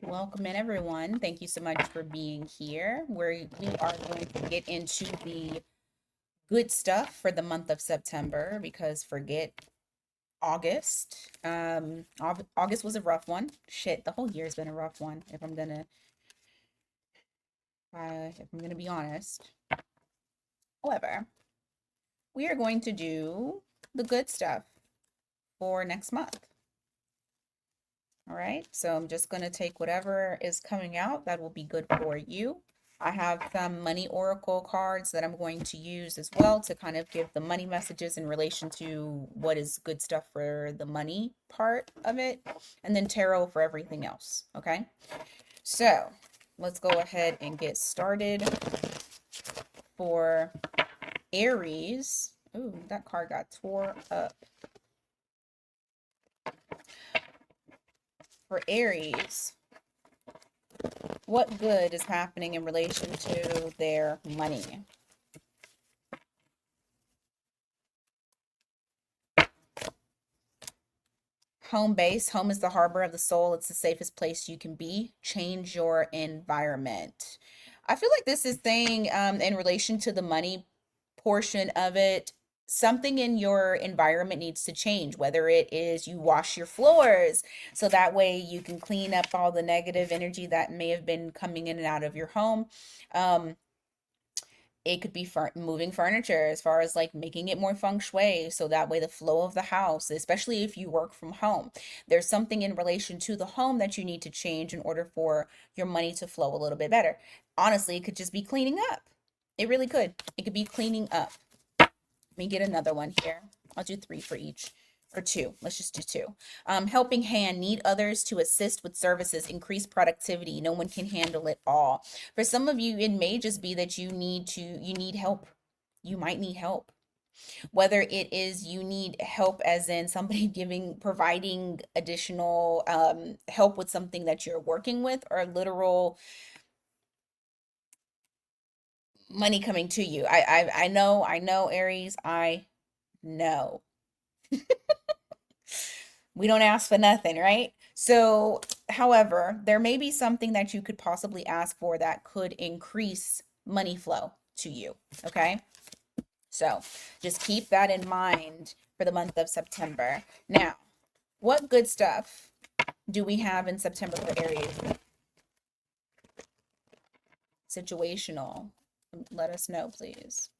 Welcome in, everyone. Thank you so much for being here. We are going to get into the good stuff for the month of September because forget August. August was a rough one. Shit, the whole year's been a rough one. If I'm gonna be honest. However, we are going to do the good stuff for next month. All right, so I'm just going to take whatever is coming out that will be good for you. I have some money oracle cards that I'm going to use as well to kind of give the money messages in relation to what is good stuff for the money part of it, and then tarot for everything else. Okay, so let's go ahead and get started for Aries. Ooh, that card got tore up. For Aries, what good is happening in relation to their money? Home base. Home is the harbor of the soul. It's the safest place you can be. Change your environment. I feel like this is saying, in relation to the money portion of it, something in your environment needs to change, whether it is you wash your floors so that way you can clean up all the negative energy that may have been coming in and out of your home. Um, it could be moving furniture, as far as like making it more feng shui so that way the flow of the house, especially if you work from home, there's something in relation to the home that you need to change in order for your money to flow a little bit better. Honestly, it could just be cleaning up. It really could. It could be cleaning up. Let me get another one here. I'll do three for each, or two. Let's just do two. Helping hand, need others to assist with services, increase productivity. No one can handle it all. For some of you, it may just be that you need help. You might need help. Whether it is you need help as in somebody providing additional help with something that you're working with, or literal money coming to you. I know, Aries, I know. We don't ask for nothing, right? So, however, there may be something that you could possibly ask for that could increase money flow to you. Okay. So, just keep that in mind for the month of September. Now, what good stuff do we have in September for Aries? Situational. Let us know, please.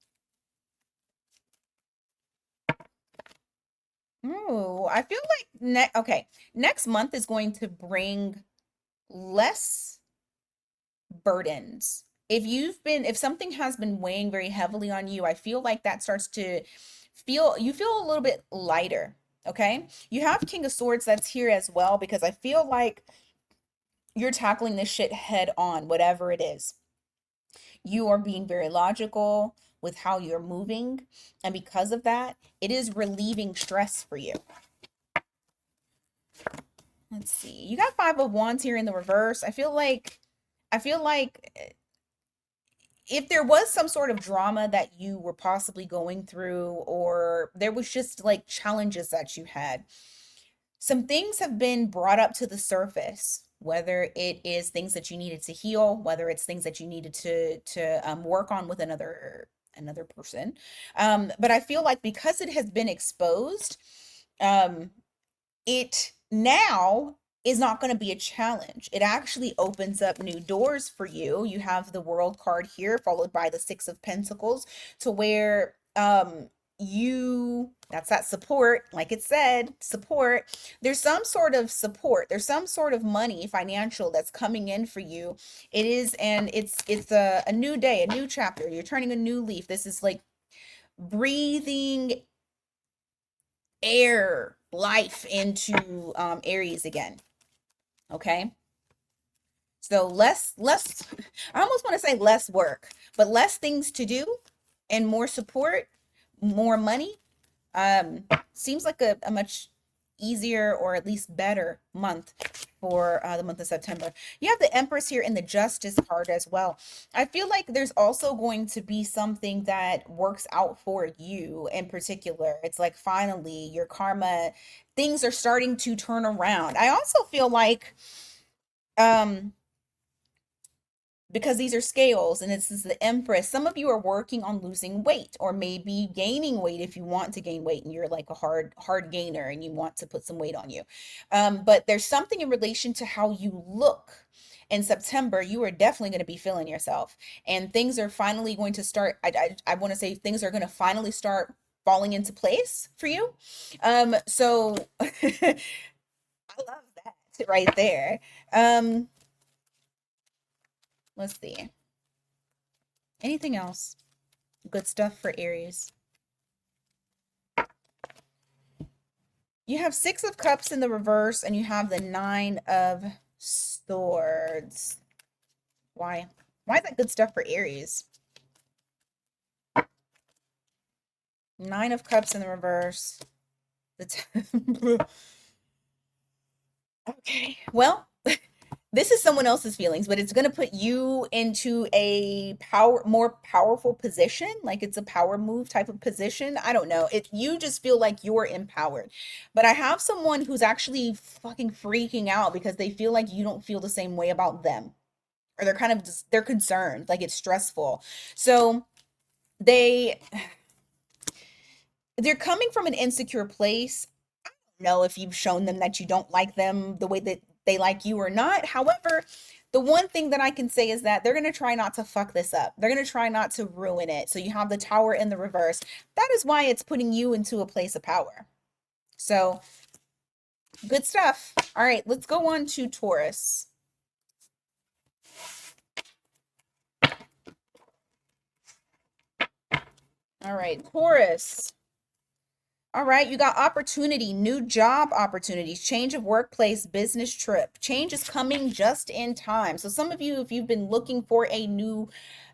Oh, I feel like next month is going to bring less burdens. If something has been weighing very heavily on you, I feel like that starts to feel a little bit lighter. Okay. You have King of Swords that's here as well, because I feel like you're tackling this shit head on, whatever it is. You are being very logical with how you're moving. And because of that, it is relieving stress for you. Let's see. You got Five of Wands here in the reverse. I feel like if there was some sort of drama that you were possibly going through, or there was just like challenges that you had, some things have been brought up to the surface, whether it is things that you needed to heal, whether it's things that you needed to work on with another person. But I feel like because it has been exposed, um, it now is not going to be a challenge. It actually opens up new doors for you. You have the World card here, followed by the Six of Pentacles, to where that's that support, like it said, support. There's some sort of support. There's some sort of money, financial, that's coming in for you. It is, and it's a new day, a new chapter. You're turning a new leaf. This is like breathing air, life into Aries again. Okay. So less, I almost want to say less work, but less things to do and more support, more money. Seems like a much easier, or at least better month for the month of September. You have the Empress here in the Justice card as well. I feel like there's also going to be something that works out for you in particular. It's like finally your karma, things are starting to turn around. I also feel like Um, because these are scales and this is the Empress. Some of you are working on losing weight or maybe gaining weight if you want to gain weight and you're like a hard gainer and you want to put some weight on you. But there's something in relation to how you look. In September, you are definitely going to be feeling yourself, and things are finally going to start. I want to say things are going to finally start falling into place for you. So I love that right there. Um, let's see. Anything else? Good stuff for Aries. You have Six of Cups in the reverse, and you have the Nine of Swords. Why? Why is that good stuff for Aries? Nine of Cups in the reverse. Okay. Well, this is someone else's feelings, but it's going to put you into a more powerful position. Like it's a power move type of position. I don't know. You just feel like you're empowered. But I have someone who's actually fucking freaking out because they feel like you don't feel the same way about them. Or they're kind of just, they're concerned, like it's stressful. So they they're coming from an insecure place. I don't know if you've shown them that you don't like them the way that they like you or not. However, the one thing that I can say is that they're going to try not to fuck this up. They're going to try not to ruin it. So you have the Tower in the reverse. That is why it's putting you into a place of power. So good stuff. All right, let's go on to Taurus. All right, Taurus. All right, you got opportunity, new job opportunities, change of workplace, business trip. Change is coming just in time. So some of you, if you've been looking for a new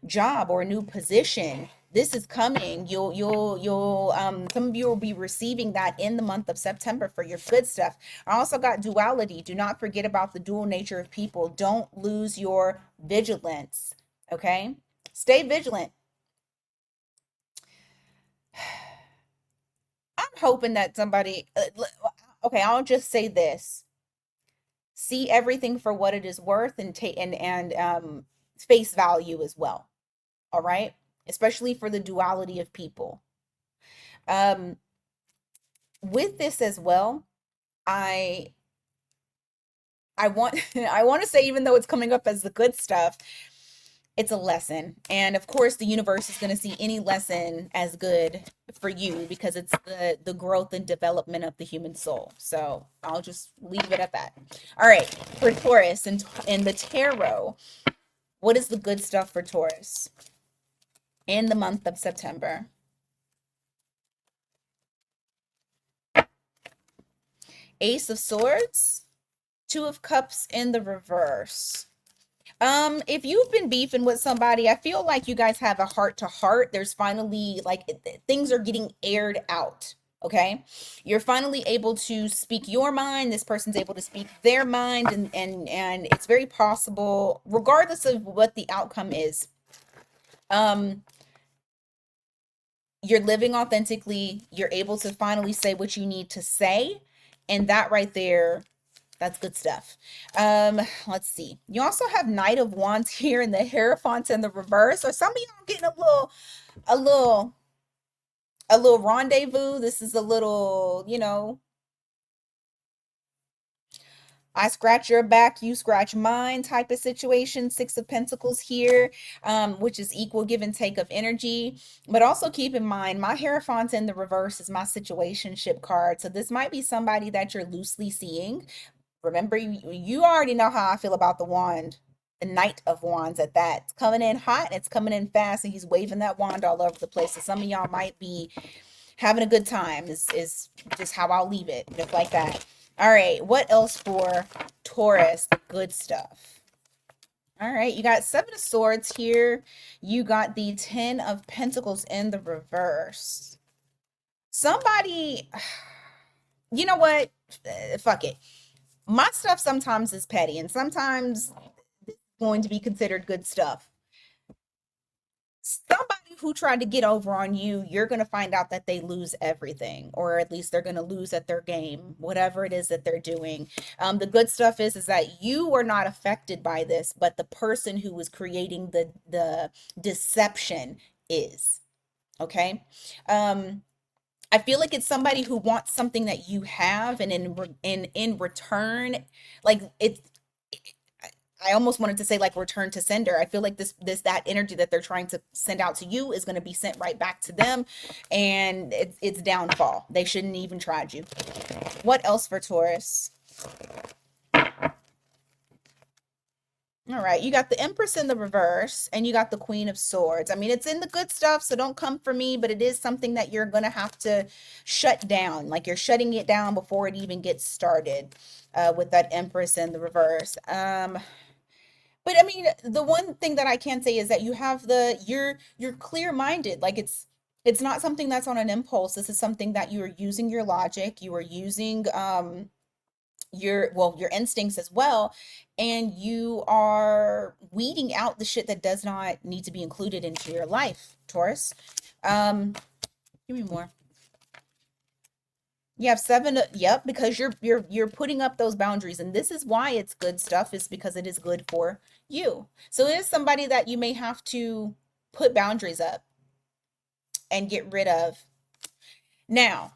job or a new position, this is coming. Some of you will be receiving that in the month of September for your good stuff. I also got duality. Do not forget about the dual nature of people. Don't lose your vigilance. Okay? Stay vigilant. I'm hoping that somebody, okay, I'll just say this. See everything for what it is worth and take and face value as well. All right? Especially for the duality of people. Um with this as well, I I want I want to say even though it's coming up as the good stuff, it's a lesson. And of course, the universe is going to see any lesson as good for you because it's the growth and development of the human soul. So I'll just leave it at that. All right, for Taurus and in the tarot, what is the good stuff for Taurus in the month of September? Ace of Swords, Two of Cups in the reverse. If you've been beefing with somebody, I feel like you guys have a heart to heart. There's finally like things are getting aired out. Okay. You're finally able to speak your mind. This person's able to speak their mind, and it's very possible, regardless of what the outcome is. You're living authentically, you're able to finally say what you need to say, and that right there, that's good stuff. Let's see. You also have Knight of Wands here in the Hierophant in the reverse. Or some of y'all getting a little, a little rendezvous. This is a little, I scratch your back, you scratch mine type of situation. Six of Pentacles here, which is equal give and take of energy. But also keep in mind, my Hierophant in the reverse is my situationship card. So this might be somebody that you're loosely seeing. Remember, you already know how I feel about the wand, the Knight of Wands at that. It's coming in hot and it's coming in fast, and he's waving that wand all over the place. So some of y'all might be having a good time is just how I'll leave it, just like that. All right, what else for Taurus? Good stuff. All right, you got Seven of Swords here. You got the Ten of Pentacles in the reverse. Somebody, you know what? Fuck it. My stuff sometimes is petty, and sometimes it's going to be considered good stuff. Somebody who tried to get over on you, you're going to find out that they lose everything, or at least they're going to lose at their game, whatever it is that they're doing. The good stuff is that you are not affected by this, but the person who was creating the deception is. Okay. I feel like it's somebody who wants something that you have, and in return, like it's. I almost wanted to say like return to sender. I feel like that energy that they're trying to send out to you is going to be sent right back to them, and it's downfall. They shouldn't even tried you. What else for Taurus? All right, you got the Empress in the reverse, and you got the Queen of Swords. I mean, it's in the good stuff, so don't come for me, but it is something that you're going to have to shut down. Like you're shutting it down before it even gets started, with that Empress in the reverse. But I mean, the one thing that I can say is that you have you're clear-minded. Like it's not something that's on an impulse. This is something that you are using your logic, you are using your instincts as well, and you are weeding out the shit that does not need to be included into your life, Taurus. Um, Give me more. You have seven, yep, because you're putting up those boundaries, and this is why it's good stuff, is because it is good for you. So it is somebody that you may have to put boundaries up and get rid of. Now,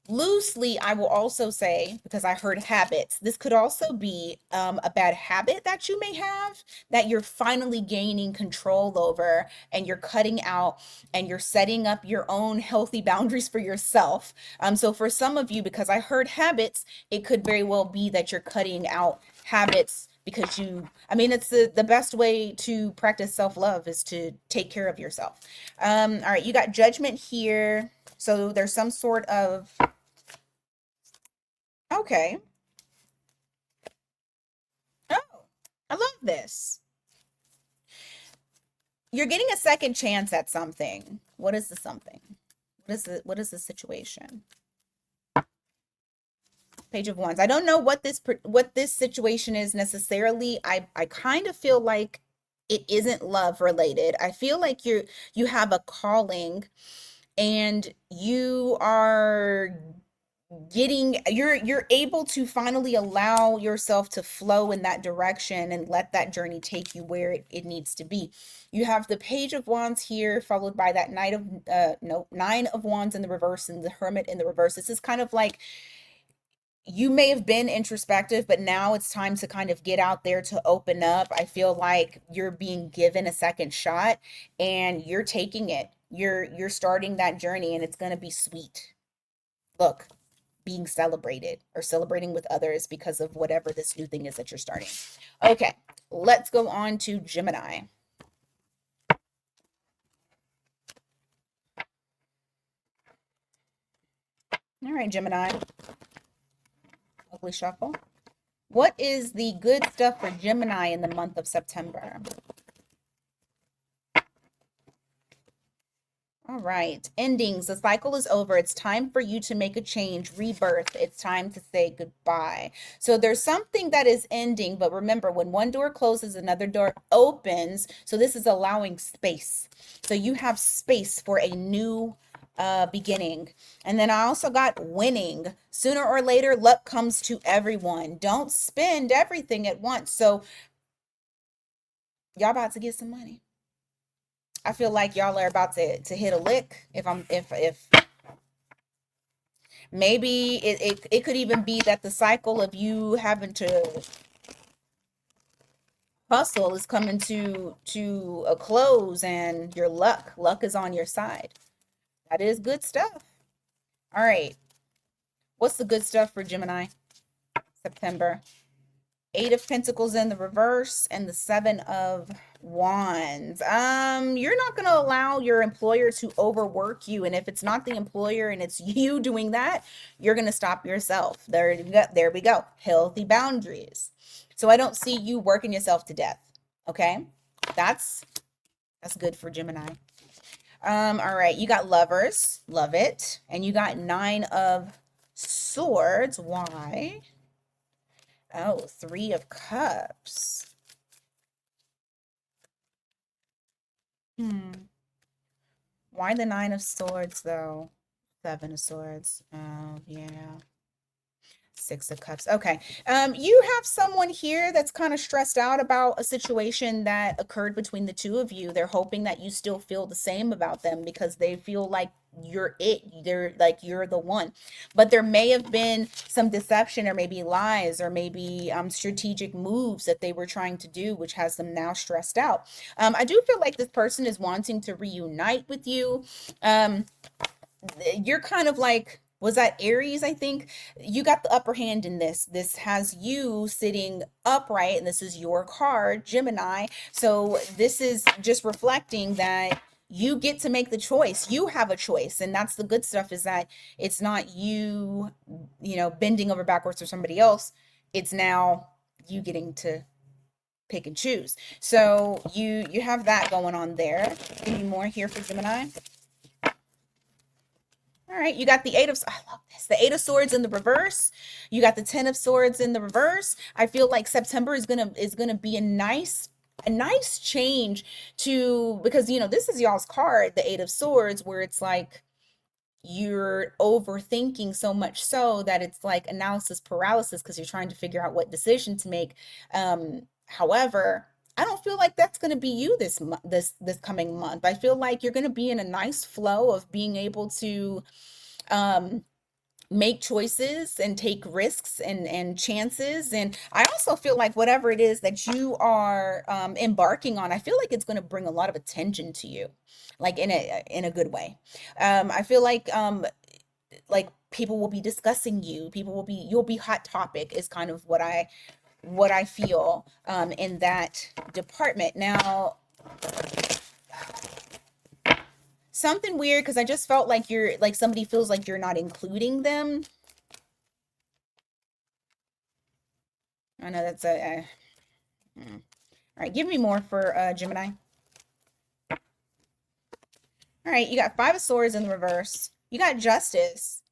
loosely, I will also say, because I heard habits, this could also be a bad habit that you may have that you're finally gaining control over, and you're cutting out, and you're setting up your own healthy boundaries for yourself. So for some of you, because I heard habits, it could very well be that you're cutting out habits because I mean, it's the best way to practice self-love is to take care of yourself. All right, you got Judgment here. So there's some sort of, okay. Oh, I love this. You're getting a second chance at something. What is the something? What is the situation? Page of Wands. I don't know what this situation is necessarily. I kind of feel like it isn't love related. I feel like you have a calling, and you're able to finally allow yourself to flow in that direction and let that journey take you where it needs to be. You have the Page of Wands here, followed by that Nine of Wands in the reverse, and the Hermit in the reverse. This is kind of like you may have been introspective, but now it's time to kind of get out there to open up. I feel like you're being given a second shot, and you're taking it. You're starting that journey, and it's going to be sweet. Look, being celebrated or celebrating with others because of whatever this new thing is that you're starting. Okay, let's go on to Gemini. All right, Gemini. Ugly shuffle. What is the good stuff for Gemini in the month of September? All right. Endings. The cycle is over. It's time for you to make a change, rebirth. It's time to say goodbye. So there's something that is ending, but remember, when one door closes, another door opens. So this is allowing space. So you have space for a new beginning. And then I also got winning. Sooner or later, luck comes to everyone. Don't spend everything at once. So y'all about to get some money. I feel like y'all are about to hit a lick. If maybe it could even be that the cycle of you having to hustle is coming to a close, and your luck is on your side. That is good stuff. All right. What's the good stuff for Gemini? September. Eight of Pentacles in the reverse, and the Seven of Wands. You're not going to allow your employer to overwork you, and if it's not the employer and it's you doing that, you're going to stop yourself. There we go. Healthy boundaries. So I don't see you working yourself to death. Okay? That's good for Gemini. All right, you got Lovers, love it, and you got Nine of Swords. Why? Oh, Three of Cups. Hmm. Why the Nine of Swords, though? Seven of Swords. Oh, yeah. Six of Cups. Okay. You have someone here that's kind of stressed out about a situation that occurred between the two of you. They're hoping that you still feel the same about them because they feel like you're it. They're like you're the one. But there may have been some deception or maybe lies or maybe strategic moves that they were trying to do, which has them now stressed out. I do feel like this person is wanting to reunite with you. Um, you're kind of like, was that Aries? I think you got the upper hand in this. This has you sitting upright, and this is your card, Gemini. So this is just reflecting that you get to make the choice. You have a choice, and that's the good stuff, is that it's not you, bending over backwards for somebody else. It's now you getting to pick and choose. So you have that going on there. Give me more here for Gemini. All right, you got the I love this. The Eight of Swords in the reverse. You got the Ten of Swords in the reverse. I feel like September is gonna be a nice change to, because this is y'all's card, the Eight of Swords, where it's like you're overthinking so much so that it's like analysis paralysis because you're trying to figure out what decision to make. However, I don't feel like that's going to be you this coming month. I feel like you're going to be in a nice flow of being able to um make choices and take risks and chances. And I also feel like whatever it is that you are embarking on, I feel like it's going to bring a lot of attention to you, like in a good way. I feel like people will be discussing you. You'll be hot topic, is kind of what I feel in that department. Now, something weird, because I just felt like you're like somebody feels like you're not including them. I know that's all right. Give me more for Gemini. All right, you got Five of Swords in the reverse. You got Justice.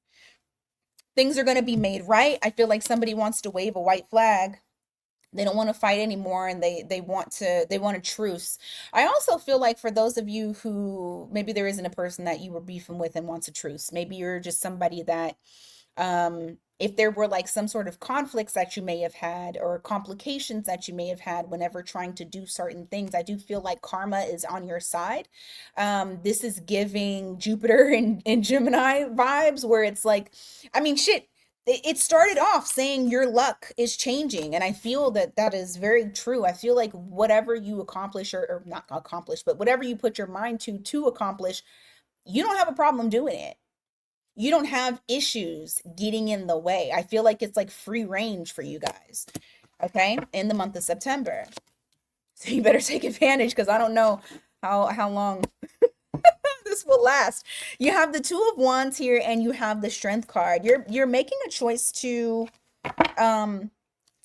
Things are going to be made right. I feel like somebody wants to wave a white flag. They don't want to fight anymore, and they want a truce. I also feel like for those of you who maybe there isn't a person that you were beefing with and wants a truce, maybe you're just somebody that if there were like some sort of conflicts that you may have had or complications that you may have had whenever trying to do certain things, I do feel like karma is on your side. This is giving Jupiter and Gemini vibes, where it's like, I mean, shit, it started off saying your luck is changing, and I feel that that is very true. I feel like whatever you accomplish, or not accomplish, but whatever you put your mind to accomplish, you don't have a problem doing it. You don't have issues getting in the way. I feel like it's like free range for you guys, okay, in the month of September. So you better take advantage, because I don't know how long this will last. You have the Two of Wands here, and you have the Strength card. You're making a choice um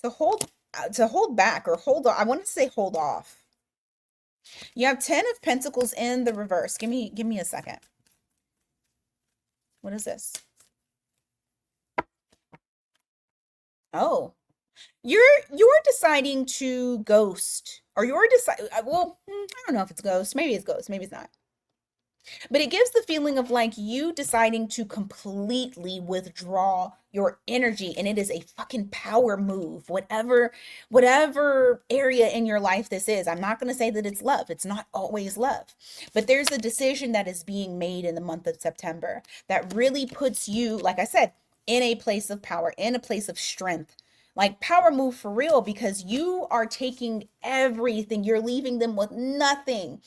to hold back, or hold on. I want to say hold off. You have Ten of Pentacles in the reverse. Give me a second. What is this? Oh, you're deciding to ghost, or you're decide well, I don't know if it's ghost. Maybe it's ghost, maybe it's not. But it gives the feeling of like you deciding to completely withdraw your energy, and it is a fucking power move. Whatever area in your life this is. I'm not going to say that it's love. It's not always love. But there's a decision that is being made in the month of September that really puts you, like I said, in a place of power, in a place of strength. Like power move for real, because you are taking everything. You're leaving them with nothing,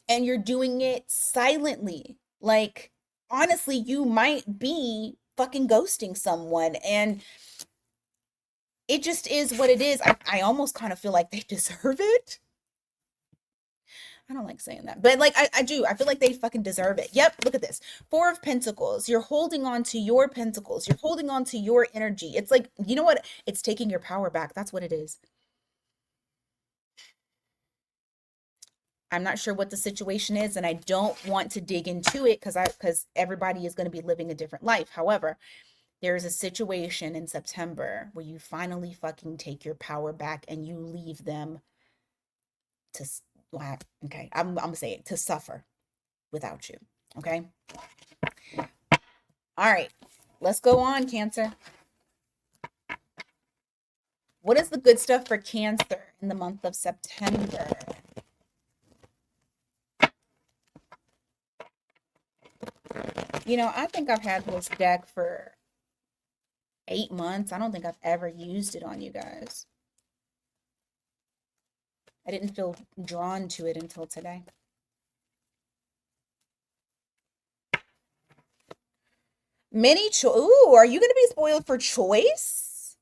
and you're doing it silently. Like, honestly, you might be fucking ghosting someone, and it just is what it is. I almost kind of feel like they deserve it. I don't like saying that, but like I do. I feel like they fucking deserve it. Yep, look at this. Four of Pentacles. You're holding on to your pentacles. You're holding on to your energy. It's like, you know what? It's taking your power back. That's what it is. I'm not sure what the situation is, and I don't want to dig into it because everybody is going to be living a different life. However, there is a situation in September where you finally fucking take your power back, and you leave them to okay, I'm gonna say it, to suffer without you. Okay. All right. Let's go on, Cancer. What is the good stuff for Cancer in the month of September? You know, I think I've had this deck for 8 months. I don't think I've ever used it on you guys. I didn't feel drawn to it until today. Ooh, are you going to be spoiled for choice?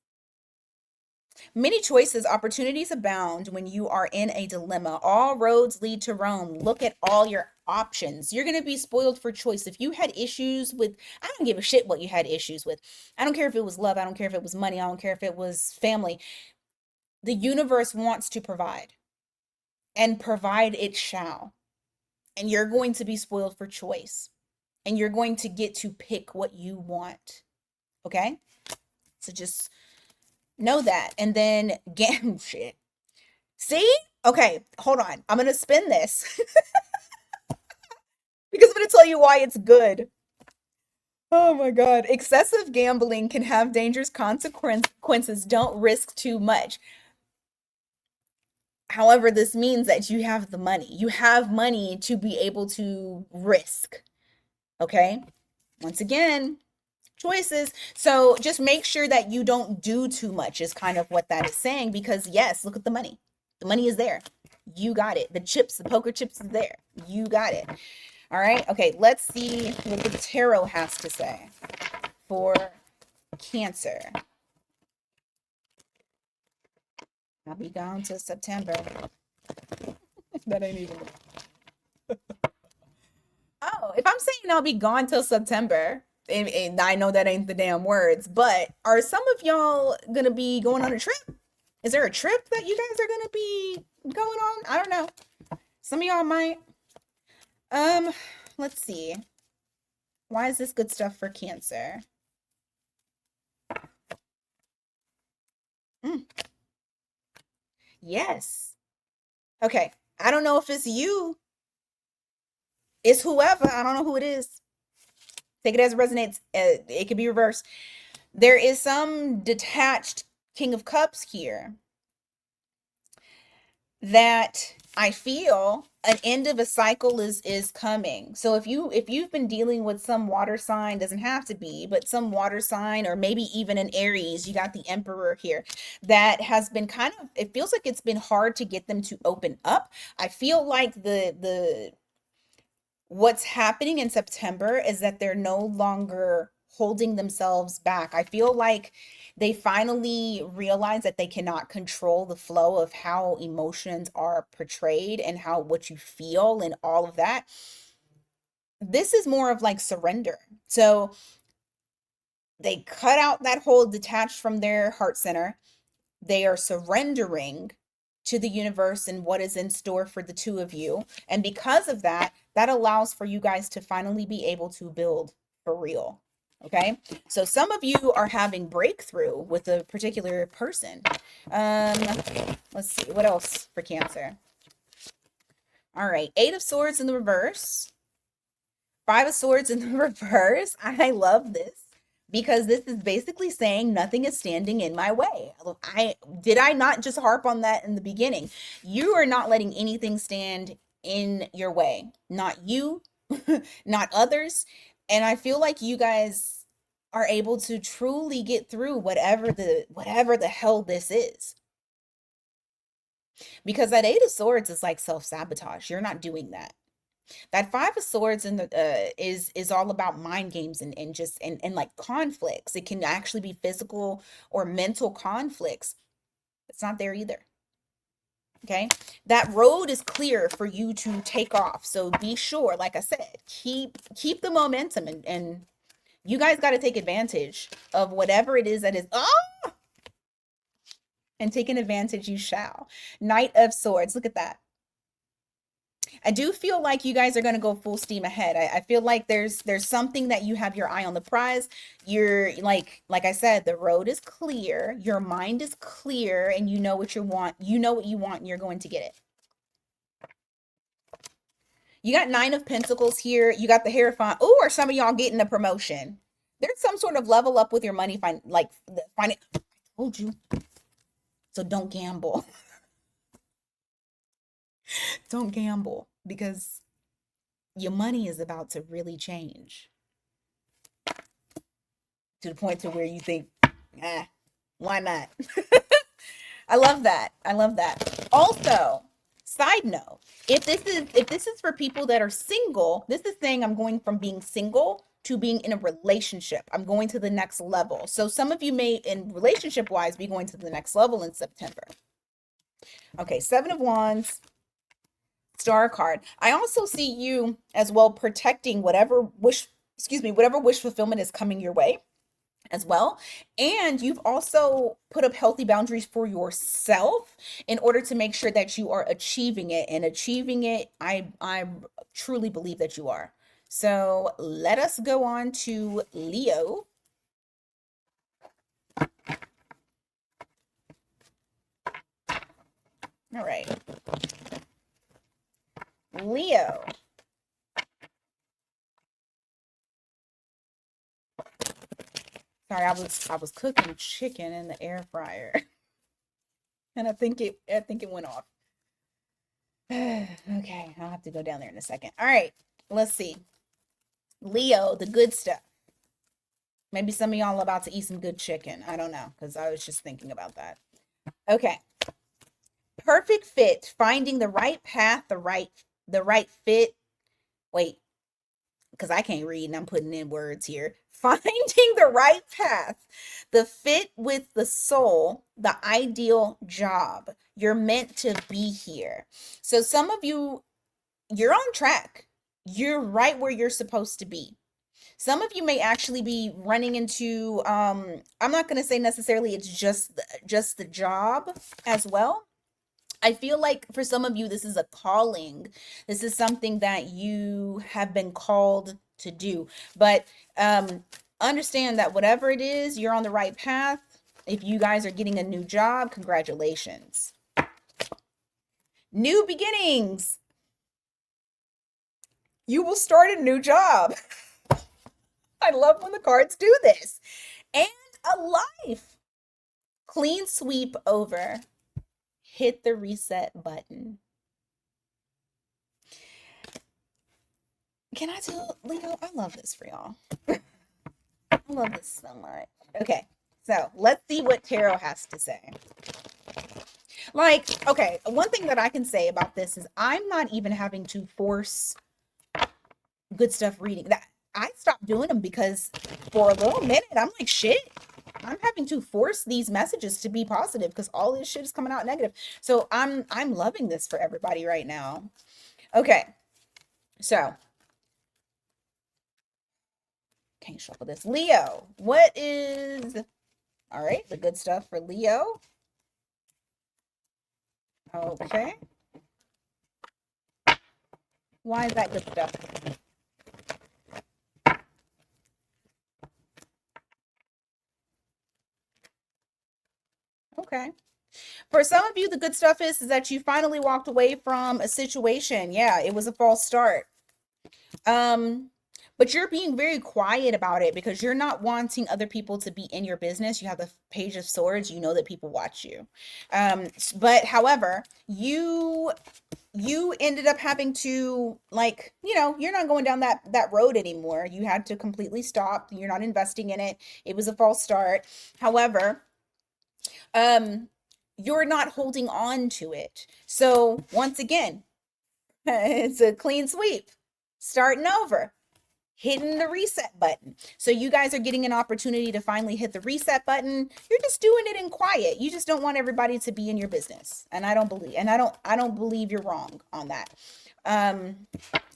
Many choices, opportunities abound when you are in a dilemma. All roads lead to Rome. Look at all your options. You're going to be spoiled for choice. If you had issues with, I don't give a shit what you had issues with. I don't care if it was love. I don't care if it was money. I don't care if it was family. The universe wants to provide, and provide it shall. And you're going to be spoiled for choice. And you're going to get to pick what you want. Okay? So just know that. And then, shit. See? Okay, hold on. I'm going to spin this because I'm going to tell you why it's good. Oh my God. Excessive gambling can have dangerous consequences. Don't risk too much. However, this means that you have the money. You have money to be able to risk. Okay? Once again, choices. So just make sure that you don't do too much is kind of what that is saying, because yes, look at the money. The money is there. You got it. The chips, the poker chips is there. You got it. All right. Okay. Let's see what the tarot has to say for Cancer. I'll be gone till September. That ain't even. Oh, if I'm saying I'll be gone till September, and I know that ain't the damn words, but are some of y'all gonna be going on a trip? Is there a trip that you guys are gonna be going on? I don't know. Some of y'all might. Um, let's see. Why is this good stuff for Cancer? Mm, yes. Okay. I don't know if it's you. It's whoever. I don't know who it is. Take it as it resonates. It could be reversed. There is some detached King of Cups here that I feel an end of a cycle is coming. So if you've been dealing with some water sign, doesn't have to be, but some water sign, or maybe even an Aries, you got the Emperor here, that has been kind of, it feels like it's been hard to get them to open up. I feel like the what's happening in September is that they're no longer holding themselves back. I feel like they finally realize that they cannot control the flow of how emotions are portrayed and how what you feel and all of that. This is more of like surrender. So they cut out that whole detached from their heart center. They are surrendering to the universe and what is in store for the two of you. And because of that, that allows for you guys to finally be able to build for real. Okay. So some of you are having breakthrough with a particular person. Um, let's see. What else for Cancer? All right. 8 of Swords in the reverse. 5 of Swords in the reverse. I love this because this is basically saying nothing is standing in my way. I not just harp on that in the beginning? You are not letting anything stand in your way. Not you, not others. And I feel like you guys are able to truly get through whatever the hell this is. Because that 8 of Swords is like self-sabotage. You're not doing that. That 5 of Swords in the is all about mind games and just and like conflicts. It can actually be physical or mental conflicts. It's not there either. Okay. That road is clear for you to take off. So be sure, like I said, keep the momentum, and you guys got to take advantage of whatever it is that is and take an advantage you shall. Knight of Swords. Look at that. I do feel like you guys are going to go full steam ahead. I feel like there's something that you have your eye on the prize. You're like I said, the road is clear, your mind is clear, and you know what you want. You know what you want, and you're going to get it. You got Nine of Pentacles here. You got the Hierophant. Ooh, or some of y'all getting a promotion. There's some sort of level up with your money. I told you. So don't gamble. Don't gamble because your money is about to really change to the point to where you think, why not? I love that. I love that. Also, side note, if this is for people that are single, this is saying I'm going from being single to being in a relationship. I'm going to the next level. So some of you may, in relationship wise, be going to the next level in September. Okay, Seven of Wands, Star card. I also see you as well protecting whatever wish fulfillment is coming your way as well. And you've also put up healthy boundaries for yourself in order to make sure that you are achieving it. And achieving it, I truly believe that you are. So let us go on to Leo. All right. Leo. Sorry, I was cooking chicken in the air fryer. And I think it went off. Okay, I'll have to go down there in a second. All right, let's see. Leo, the good stuff. Maybe some of y'all are about to eat some good chicken. I don't know, because I was just thinking about that. Okay. Perfect fit, finding the right path, the right fit. Wait, because I can't read and I'm putting in words here. Finding the right path, the fit with the soul, the ideal job. You're meant to be here. So some of you, you're on track. You're right where you're supposed to be. Some of you may actually be running into, I'm not going to say necessarily it's just the job as well. I feel like for some of you, this is a calling. This is something that you have been called to do. But understand that whatever it is, you're on the right path. If you guys are getting a new job, congratulations. New beginnings. You will start a new job. I love when the cards do this. And a life. Clean sweep over. Hit the reset button. Can I tell Leo? I love this for y'all. I love this so much. Okay, so let's see what tarot has to say. Like, okay, one thing that I can say about this is I'm not even having to force good stuff reading. That I stopped doing them because for a little minute I'm like, shit, I'm having to force these messages to be positive because all this shit is coming out negative. So I'm loving this for everybody right now. Okay, so can't shuffle this. Leo, what is all right? The good stuff for Leo. Okay. Why is that good stuff? Okay. For some of you, the good stuff is that you finally walked away from a situation. Yeah, it was a false start. But you're being very quiet about it because you're not wanting other people to be in your business. You have the Page of Swords. You know that people watch you. But however, you ended up having to, like, you're not going down that road anymore. You had to completely stop. You're not investing in it. It was a false start. However, you're not holding on to it. So once again, it's a clean sweep, starting over, hitting the reset button. So you guys are getting an opportunity to finally hit the reset button. You're just doing it in quiet. You just don't want everybody to be in your business. And I don't believe you're wrong on that. All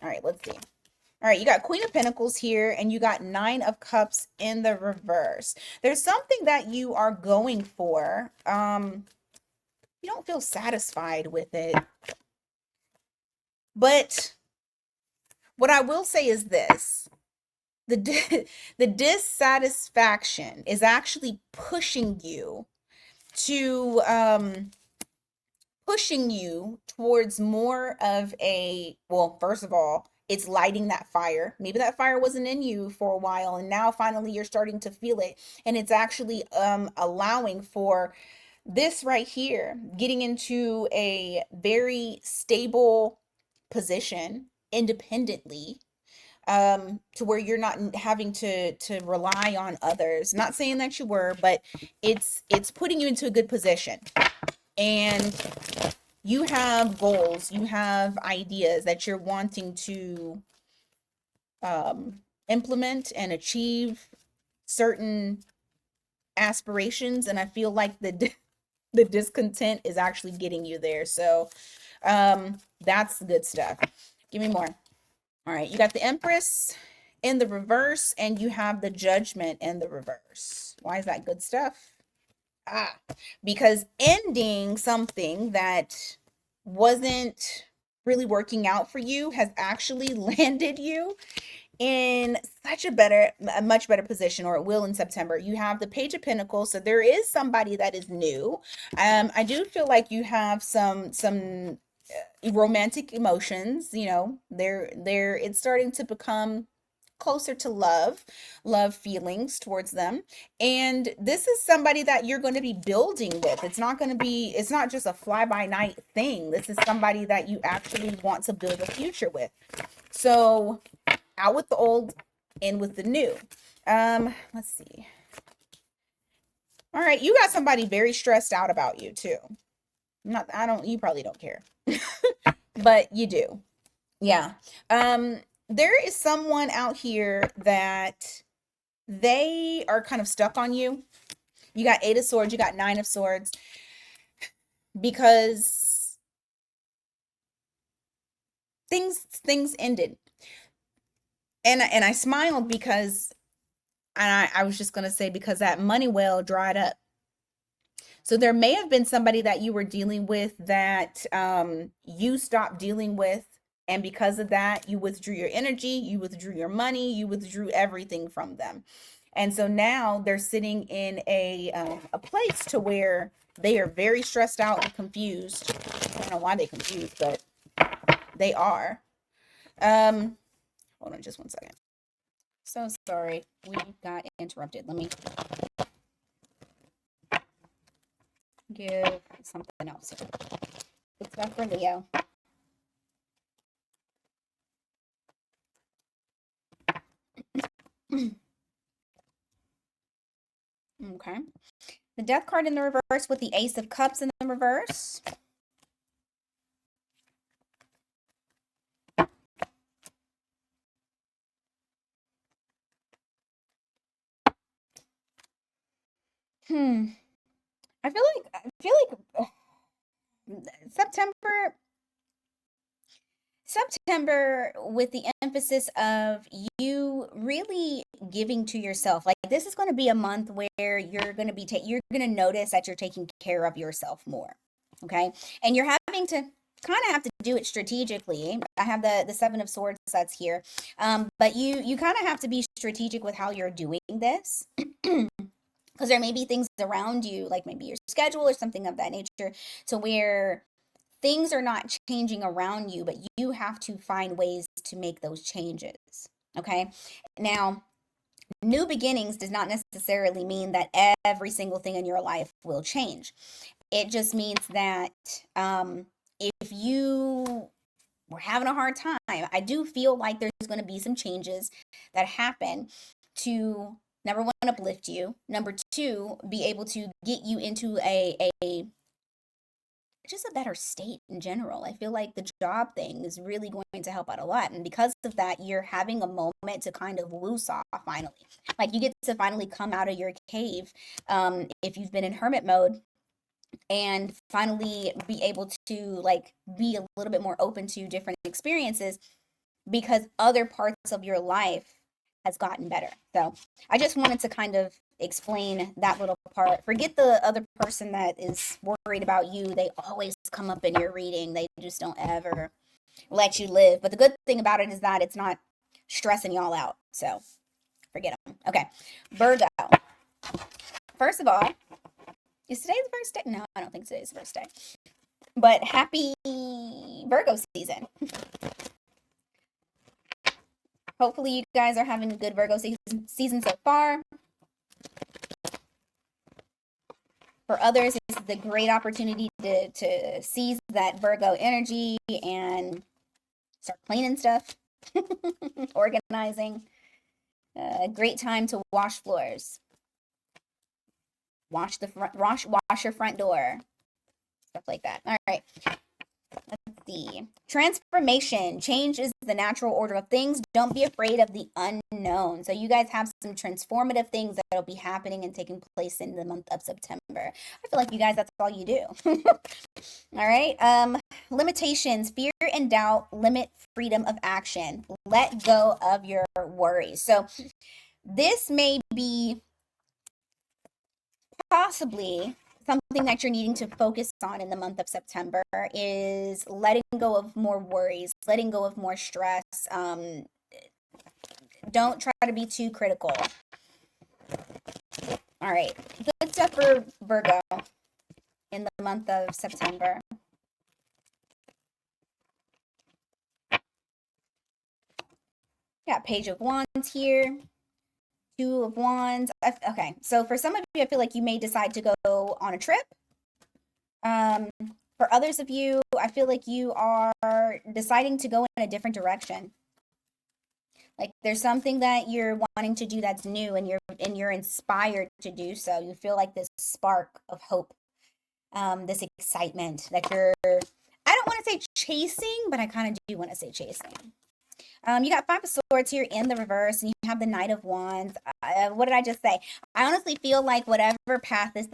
right, let's see. All right, you got Queen of Pentacles here, and you got Nine of Cups in the reverse. There's something that you are going for. You don't feel satisfied with it. But what I will say is this. The dissatisfaction is actually pushing you to pushing you towards more of a, well, first of all, it's lighting that fire. Maybe that fire wasn't in you for a while, and now finally you're starting to feel it. And it's actually allowing for this right here, getting into a very stable position independently, to where you're not having to rely on others. Not saying that you were, but it's putting you into a good position. And you have goals, you have ideas that you're wanting to implement and achieve certain aspirations, and I feel like the discontent is actually getting you there. So that's good stuff. Give me more. All right, you got the Empress in the reverse, and you have the Judgment in the reverse. Why is that good stuff? Because ending something that wasn't really working out for you has actually landed you in a much better position, or it will in September. You have the Page of Pentacles, so there is somebody that is new. I do feel like you have some romantic emotions, they're it's starting to become closer to love feelings towards them. And this is somebody that you're going to be building with. It's not just a fly by night thing. This is somebody that you actually want to build a future with. So out with the old, in with the new. Let's see. All right, you got somebody very stressed out about you too. You probably don't care. But you do. Yeah. There is someone out here that they are kind of stuck on you. You got 8 of Swords, you got 9 of Swords, because things ended. And I smiled because, and I was just going to say, because that money well dried up. So there may have been somebody that you were dealing with that you stopped dealing with. And because of that, you withdrew your energy, you withdrew your money, you withdrew everything from them. And so now they're sitting in a place to where they are very stressed out and confused. I don't know why they're confused, but they are. Hold on just one second. So sorry, we got interrupted. Let me give something else here. It's stuff for Leo. Okay. The Death card in the reverse with the Ace of Cups in the reverse. I feel like September with the emphasis of you really giving to yourself. Like, this is going to be a month where you're going to be you're going to notice that you're taking care of yourself more. Okay? And you're having to kind of have to do it strategically. I have the 7 of Swords that's here. But you kind of have to be strategic with how you're doing this. Because there may be things around you, like maybe your schedule or something of that nature, to where things are not changing around you, but you have to find ways to make those changes. Okay. Now, new beginnings does not necessarily mean that every single thing in your life will change. It just means that if you were having a hard time, I do feel like there's going to be some changes that happen to, number one, uplift you. Number two, be able to get you into a just a better state in general. I feel like the job thing is really going to help out a lot. And because of that, you're having a moment to kind of loose off finally. Like, you get to finally come out of your cave, if you've been in hermit mode, and finally be able to, like, be a little bit more open to different experiences, because other parts of your life has gotten better. So I just wanted to kind of explain that little part. Forget the other person that is worried about you. They always come up in your reading. They just don't ever let you live. But the good thing about it is that it's not stressing y'all out. So forget them. Okay. Virgo. First of all, is today the first day? No, I don't think today's the first day. But happy Virgo season. Hopefully you guys are having a good Virgo season so far. For others, this is a great opportunity to seize that Virgo energy and start cleaning stuff, organizing. Great time to wash floors, wash your front door, stuff like that. All right. Let's see. Transformation. Change is the natural order of things. Don't be afraid of the unknown. So you guys have some transformative things that'll be happening and taking place in the month of September. I feel like you guys, that's all you do. All right. Limitations. Fear and doubt limit freedom of action. Let go of your worries. So this may be possibly something that you're needing to focus on in the month of September is letting go of more worries, letting go of more stress. Don't try to be too critical. All right. Good stuff for Virgo in the month of September. Got Page of Wands here. Two of Wands. Okay, so for some of you, I feel like you may decide to go on a trip. For others of you, I feel like you are deciding to go in a different direction. Like there's something that you're wanting to do that's new, and you're inspired to do so. You feel like this spark of hope, this excitement that you're. I don't want to say chasing, but I kind of do want to say chasing. You got Five of Swords here in the reverse, and you have the Knight of Wands. What did I just say? I honestly feel like whatever path this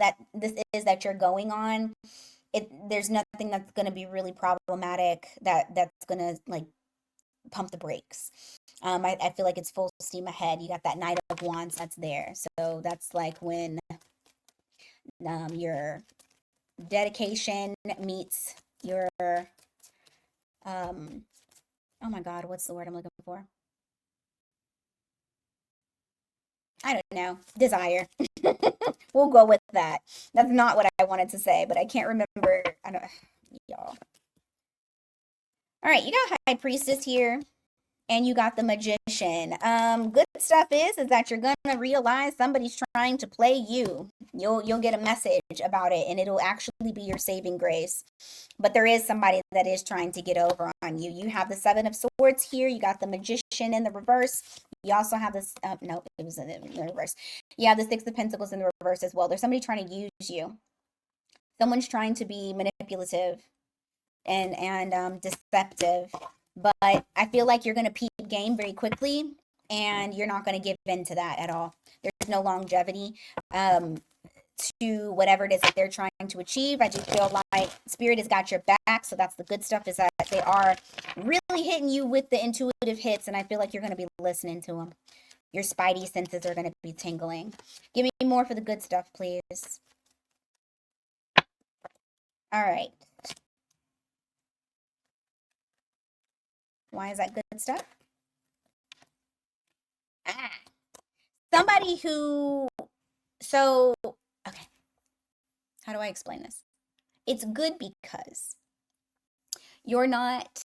is that you're going on, there's nothing that's going to be really problematic that's going to like pump the brakes. I feel like it's full steam ahead. You got that Knight of Wands that's there, so that's like when your dedication meets your oh my God, what's the word I'm looking for? I don't know. Desire. We'll go with that. That's not what I wanted to say, but I can't remember. I don't, y'all. All right, you got High Priestess here, and you got the Magician. Good stuff is that you're gonna realize somebody's trying to play you. You'll get a message about it, and it'll actually be your saving grace. But there is somebody that is trying to get over on you. You have the Seven of Swords here. You got the Magician in the reverse. You also have this. No, it was in the reverse. You have the Six of Pentacles in the reverse as well. There's somebody trying to use you. Someone's trying to be manipulative and deceptive. But I feel like you're going to peep game very quickly, and you're not going to give in to that at all. There's no longevity to whatever it is that they're trying to achieve. I just feel like Spirit has got your back, so that's the good stuff, is that they are really hitting you with the intuitive hits, and I feel like you're going to be listening to them. Your spidey senses are going to be tingling. Give me more for the good stuff, please. All right. Why is that good stuff? Somebody who, so, okay. How do I explain this? It's good because you're not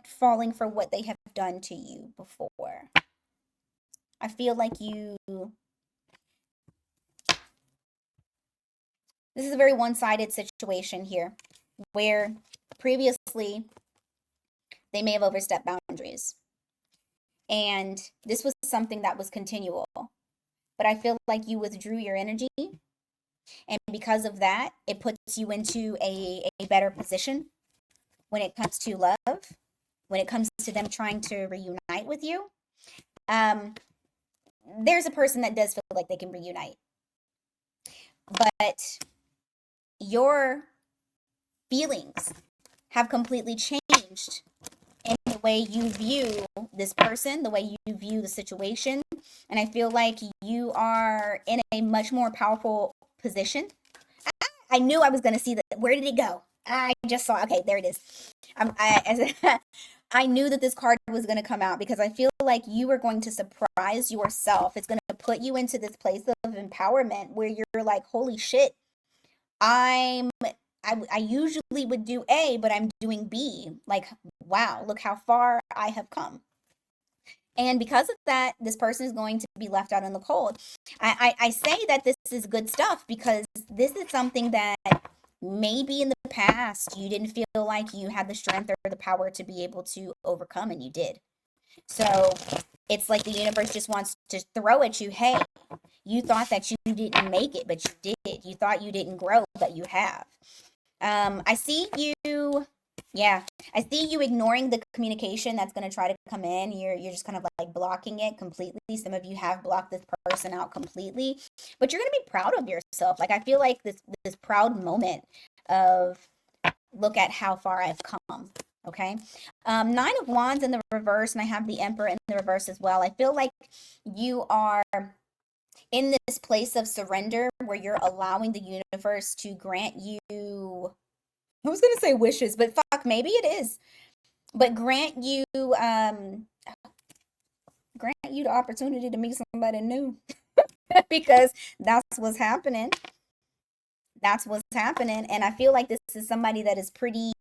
falling for what they have done to you before. I feel like this is a very one-sided situation here, where previously they may have overstepped boundaries. And this was something that was continual. But I feel like you withdrew your energy. And because of that, it puts you into a better position when it comes to love, when it comes to them trying to reunite with you. There's a person that does feel like they can reunite. But your feelings have completely changed in the way you view this person, the way you view the situation. And I feel like you are in a much more powerful position. I knew I was going to see that. Where did it go? I just saw. Okay, there it is. I knew that this card was going to come out because I feel like you are going to surprise yourself. It's going to put you into this place of empowerment where you're like, holy shit, I'm I usually would do A, but I'm doing B. Like, wow, look how far I have come. And because of that, this person is going to be left out in the cold. I say that this is good stuff because this is something that maybe in the past you didn't feel like you had the strength or the power to be able to overcome, and you did. So it's like the universe just wants to throw at you, hey, you thought that you didn't make it, but you did. You thought you didn't grow, but you have. I see you, yeah, I see you ignoring the communication that's going to try to come in. You're just kind of like blocking it completely. Some of you have blocked this person out completely, but you're going to be proud of yourself. Like I feel like this proud moment of look at how far I've come. Okay. Nine of Wands in the reverse, and I have the Emperor in the reverse as well. I feel like you are in this place of surrender where you're allowing the universe to grant you, I was going to say wishes, but fuck, maybe it is. But grant you the opportunity to meet somebody new because that's what's happening. That's what's happening. And I feel like this is somebody that is pretty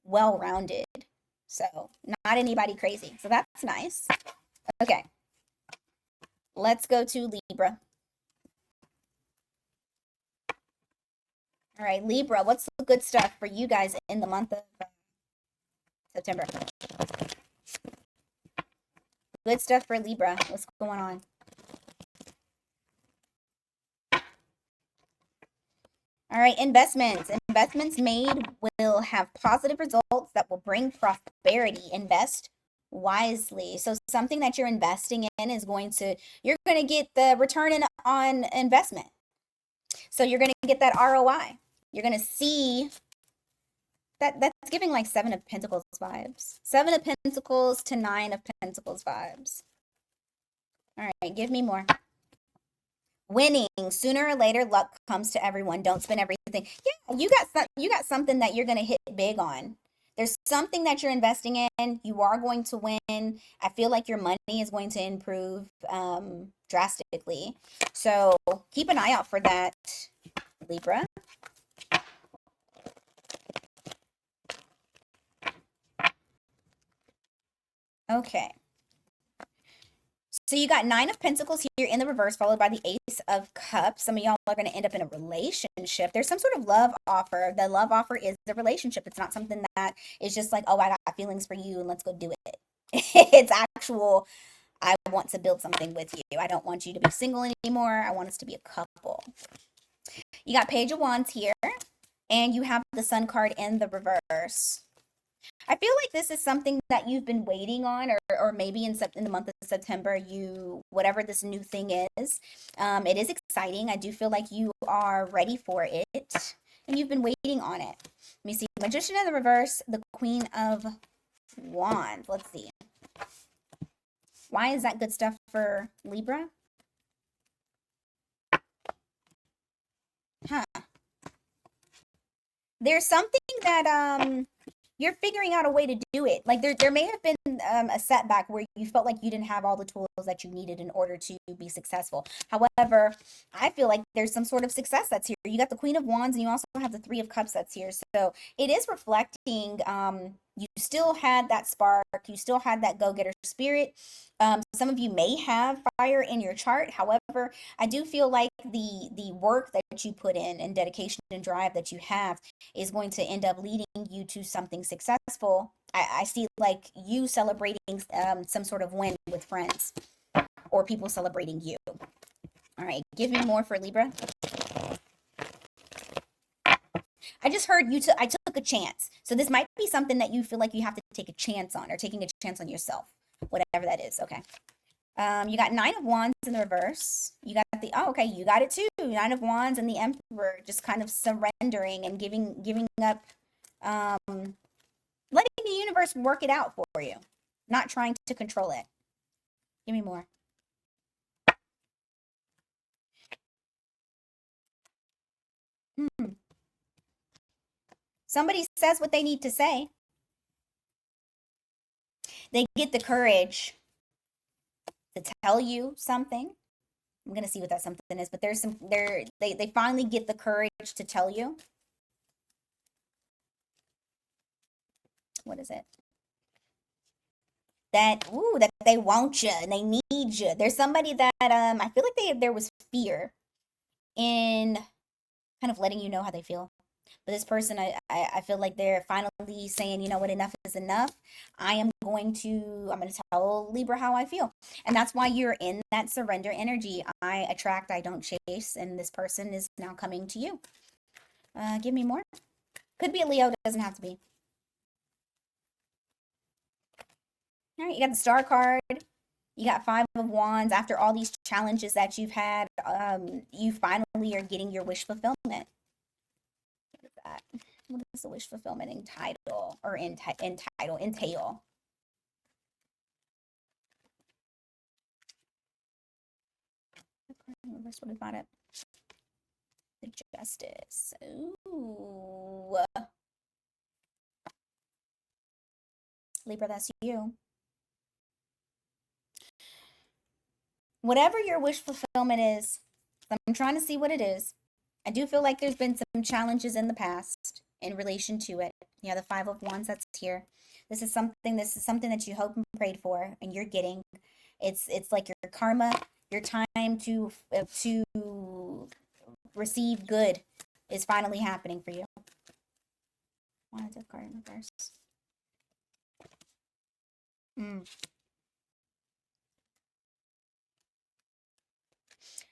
well-rounded. So, not anybody crazy. So that's nice. Okay. Let's go to Libra. All right, Libra, what's the good stuff for you guys in the month of September? Good stuff for Libra. What's going on? All right, investments. Investments made will have positive results that will bring prosperity. Invest wisely. So something that you're investing in is you're going to get the return on investment. So you're going to get that ROI. You're going to see that's giving like Seven of Pentacles vibes. Seven of Pentacles to Nine of Pentacles vibes. All right, give me more. Winning. Sooner or later, luck comes to everyone. Don't spend everything. Yeah, you got something that you're going to hit big on. There's something that you're investing in. You are going to win. I feel like your money is going to improve drastically. So keep an eye out for that, Libra. Okay. So you got Nine of Pentacles here in the reverse, followed by the Ace of Cups. Some of y'all are going to end up in a relationship. There's some sort of love offer. The love offer is the relationship. It's not something that is just like, oh, I got feelings for you and let's go do it. It's actual, I want to build something with you. I don't want you to be single anymore. I want us to be a couple. You got Page of Wands here, and you have the Sun card in the reverse. I feel like this is something that you've been waiting on, or maybe in the month of September, whatever this new thing is, it is exciting. I do feel like you are ready for it, and you've been waiting on it. Let me see. Magician in the reverse, the Queen of Wands. Let's see. Why is that good stuff for Libra? Huh. There's something that you're figuring out a way to do it. Like there may have been a setback where you felt like you didn't have all the tools that you needed in order to be successful. However, I feel like there's some sort of success that's here. You got the Queen of Wands, and you also have the Three of Cups that's here. So it is reflecting. You still had that spark. You still had that go-getter spirit. Some of you may have fire in your chart. However, I do feel like the work that you put in and dedication and drive that you have is going to end up leading you to something successful. I see like you celebrating some sort of win with friends or people celebrating you. All right, give me more for Libra. I just heard I took a chance. So this might be something that you feel like you have to take a chance on, or taking a chance on yourself, whatever that is. Okay. You got Nine of Wands in the reverse. You got okay, you got it too. Nine of Wands and the Emperor, just kind of surrendering and giving up, letting the universe work it out for you, not trying to control it. Give me more. Somebody says what they need to say. They get the courage to tell you something. I'm gonna see what that something is, but there's some they finally get the courage to tell you. What is it? That they want you and they need you. There's somebody that I feel like there was fear in kind of letting you know how they feel. But this person, I feel like they're finally saying, you know what, enough is enough. I'm going to tell Libra how I feel. And that's why you're in that surrender energy. I attract, I don't chase. And this person is now coming to you. Give me more. Could be a Leo, doesn't have to be. All right, you got the Star card. You got Five of Wands. After all these challenges that you've had, you finally are getting your wish fulfillment. What is that? What is the wish fulfillment entail? Entail. What about it? The Justice. Ooh. Libra, that's you. Whatever your wish fulfillment is, I'm trying to see what it is. I do feel like there's been some challenges in the past in relation to it. Yeah, the Five of Wands that's here. This is something that you hope and prayed for and you're getting. It's like your karma, your time to receive good is finally happening for you. Why is the card in reverse?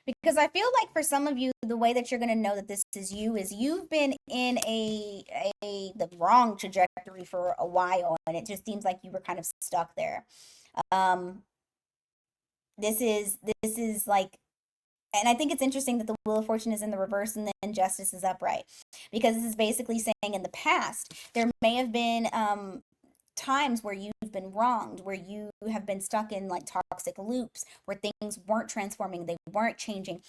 Because I feel like for some of you, the way that you're going to know that this is you is you've been in the wrong trajectory for a while, and it just seems like you were kind of stuck there. This is like, and I think it's interesting that the Wheel of Fortune is in the reverse and then Justice is upright, because this is basically saying in the past there may have been times where you've been wronged, where you have been stuck in like toxic loops, where things weren't transforming, they weren't changing.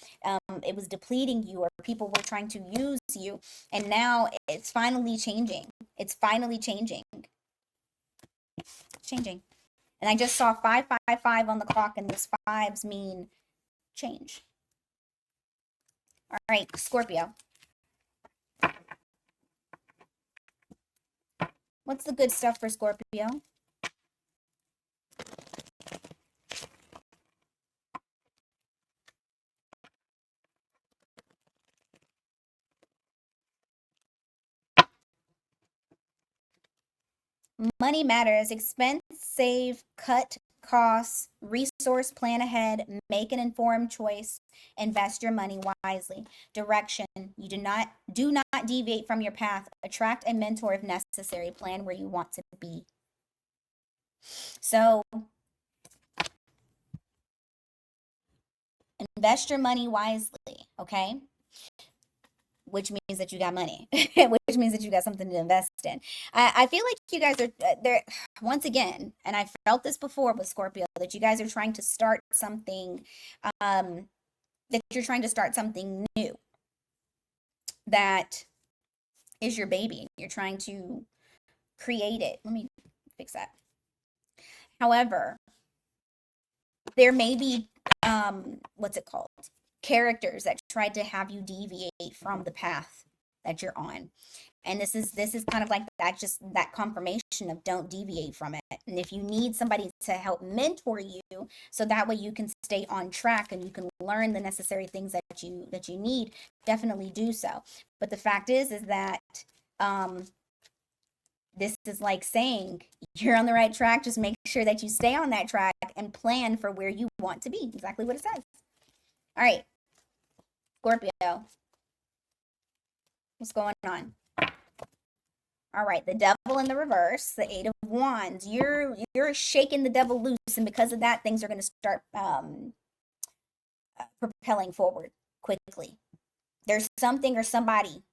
It was depleting you, or people were trying to use you, and now it's finally changing. It's finally changing. Changing. And I just saw 555 on the clock, and those fives mean change. All right, Scorpio. What's the good stuff for Scorpio? Money matters. Expense, save, cut costs, resource plan ahead, make an informed choice, invest your money wisely. Direction. You do not deviate from your path. Attract a mentor if necessary. Plan where you want to be. So invest your money wisely, okay? Which means that you got money, which means that you got something to invest in. I feel like you guys are there once again, and I felt this before with Scorpio, that you guys are trying to start something, that you're trying to start something new that is your baby. You're trying to create it. Let me fix that. However, there may be, what's it called? Characters that tried to have you deviate from the path that you're on. And this is kind of like that, just that confirmation of don't deviate from it. And if you need somebody to help mentor you, so that way you can stay on track and you can learn the necessary things that you need, definitely do so. But the fact is that this is like saying you're on the right track. Just make sure that you stay on that track and plan for where you want to be. Exactly what it says. All right, Scorpio, what's going on? All right, the devil in the reverse, the Eight of Wands. You're shaking the devil loose, and because of that, things are going to start propelling forward quickly. There's something or somebody,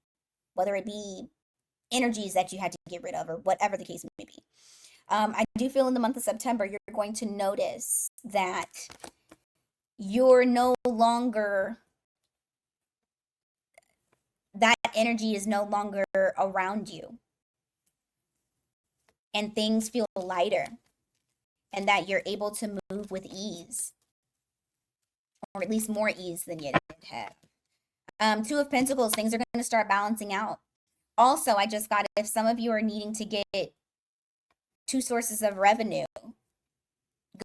whether it be energies that you had to get rid of or whatever the case may be. I do feel in the month of September, you're going to notice that you're no longer, that energy is no longer around you. And things feel lighter. and that you're able to move with ease, or at least more ease than you did have. Two of Pentacles, things are going to start balancing out. Also, I just got, if some of you are needing to get two sources of revenue,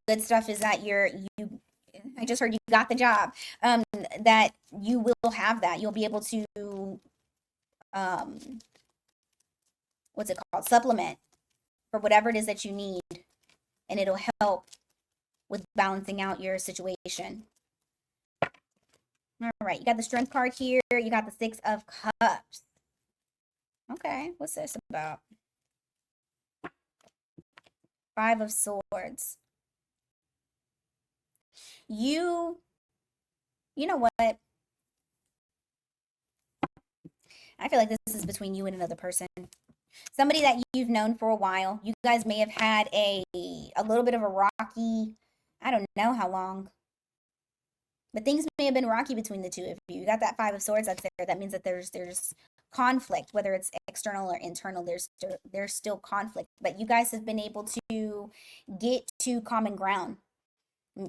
good stuff is that I just heard you got the job, that you will have that. You'll be able to, what's it called? Supplement for whatever it is that you need, and it'll help with balancing out your situation. All right, you got the Strength card here. You got the Six of Cups. Okay, what's this about? Five of Swords. You know what? I feel like this is between you and another person. Somebody that you've known for a while. You guys may have had a little bit of a rocky, I don't know how long, but things may have been rocky between the two of you. You got that Five of Swords that's there. That means that there's conflict, whether it's external or internal. There's still conflict, but you guys have been able to get to common ground,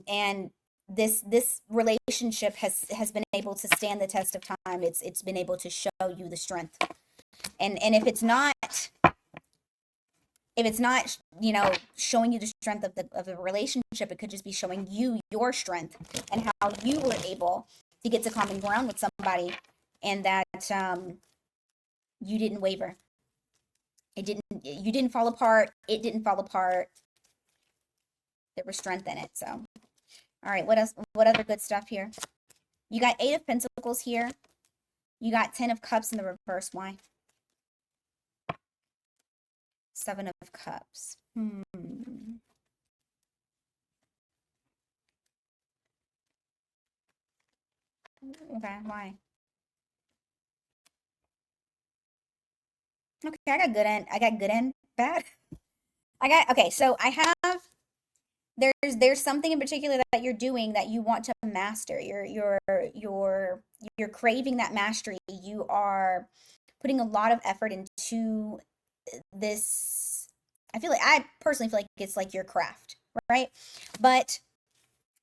and this relationship has been able to stand the test of time. It's been able to show you the strength, and if it's not, showing you the strength of the relationship, it could just be showing you your strength and how you were able to get to common ground with somebody, and that you didn't waver. You didn't fall apart. It didn't fall apart. There was strength in it. So, all right, what else? What other good stuff here? You got Eight of Pentacles here. You got Ten of Cups in the reverse. Why? Seven of Cups. Okay, why? Okay, I got good and bad. Okay, so I have, there's something in particular that you're doing that you want to master. You're craving that mastery. You are putting a lot of effort into this. I personally feel like it's like your craft, right? But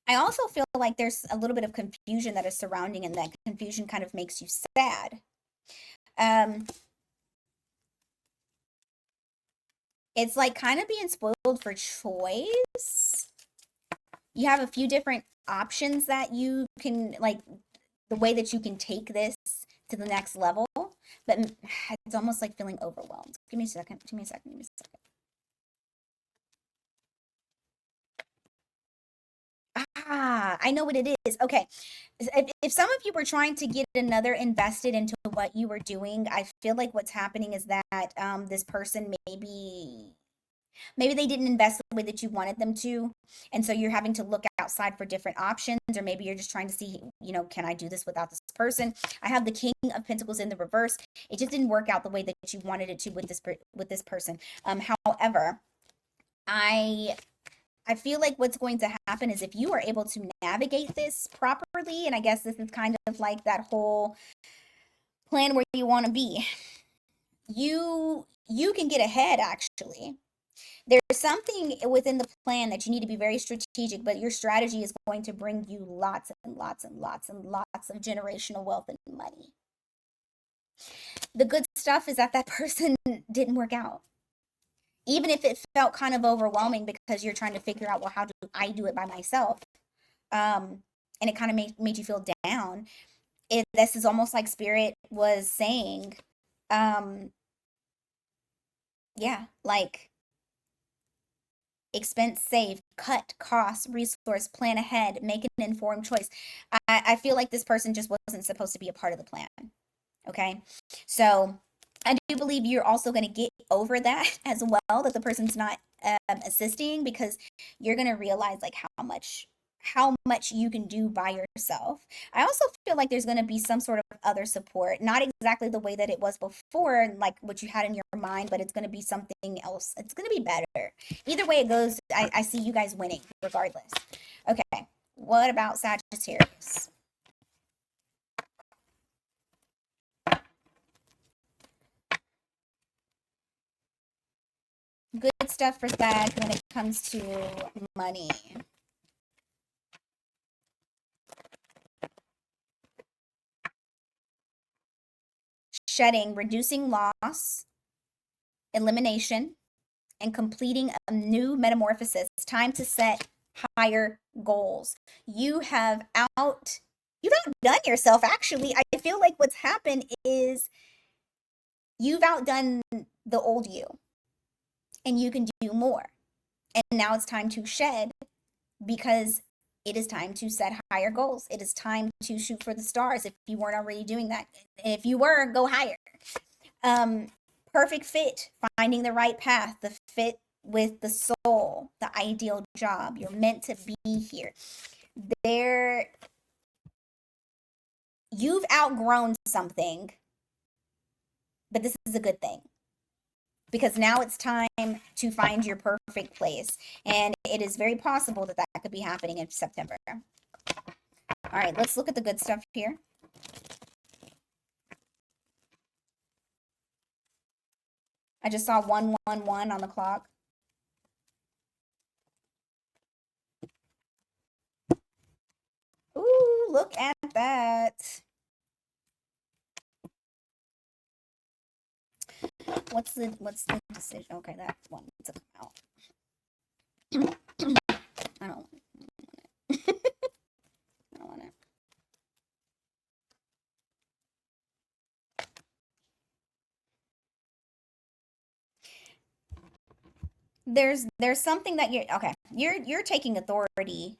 I also feel like there's a little bit of confusion that is surrounding, and that confusion kind of makes you sad. It's like kind of being spoiled for choice. You have a few different options that you can, like, the way that you can take this to the next level, but it's almost like feeling overwhelmed. Give me a second. I know what it is. Okay. If some of you were trying to get another invested into what you were doing, I feel like what's happening is that this person maybe they didn't invest the way that you wanted them to, and so you're having to look outside for different options, or maybe you're just trying to see, can I do this without this person? I have the King of Pentacles in the reverse. It just didn't work out the way that you wanted it to with this person. However, I feel like what's going to happen is if you are able to navigate this properly, and I guess this is kind of like that whole plan where you want to be, you can get ahead. Actually, there's something within the plan that you need to be very strategic, but your strategy is going to bring you lots and lots and lots and lots of generational wealth and money. The good stuff is that person didn't work out. Even if it felt kind of overwhelming because you're trying to figure out, well, how do I do it by myself? And it kind of made you feel down. This is almost like Spirit was saying, like, expense save, cut costs, resource, plan ahead, make an informed choice. I feel like this person just wasn't supposed to be a part of the plan. Okay, so I do believe you're also going to get over that as well, that the person's not assisting, because you're going to realize like how much you can do by yourself. I also feel like there's going to be some sort of other support, not exactly the way that it was before, like what you had in your mind, but it's going to be something else. It's going to be better. Either way it goes, I see you guys winning regardless. Okay, what about Sagittarius? Good stuff for Sag when it comes to money? Shedding, reducing loss, elimination, and completing a new metamorphosis. It's time to set higher goals. You've outdone yourself. Actually, I feel like what's happened is you've outdone the old you, and you can do more. And now it's time to shed, because it is time to set higher goals. It is time to shoot for the stars if you weren't already doing that. If you were, go higher. Perfect fit, finding the right path, the fit with the soul, the ideal job. You're meant to be here. You've outgrown something, but this is a good thing, because now it's time to find your perfect place. And it is very possible that that could be happening in September. All right, let's look at the good stuff here. I just saw 111 on the clock. Ooh, look at that. What's the decision? Okay, that one needs to come out. I don't want it. I don't want it. There's something that you're taking authority.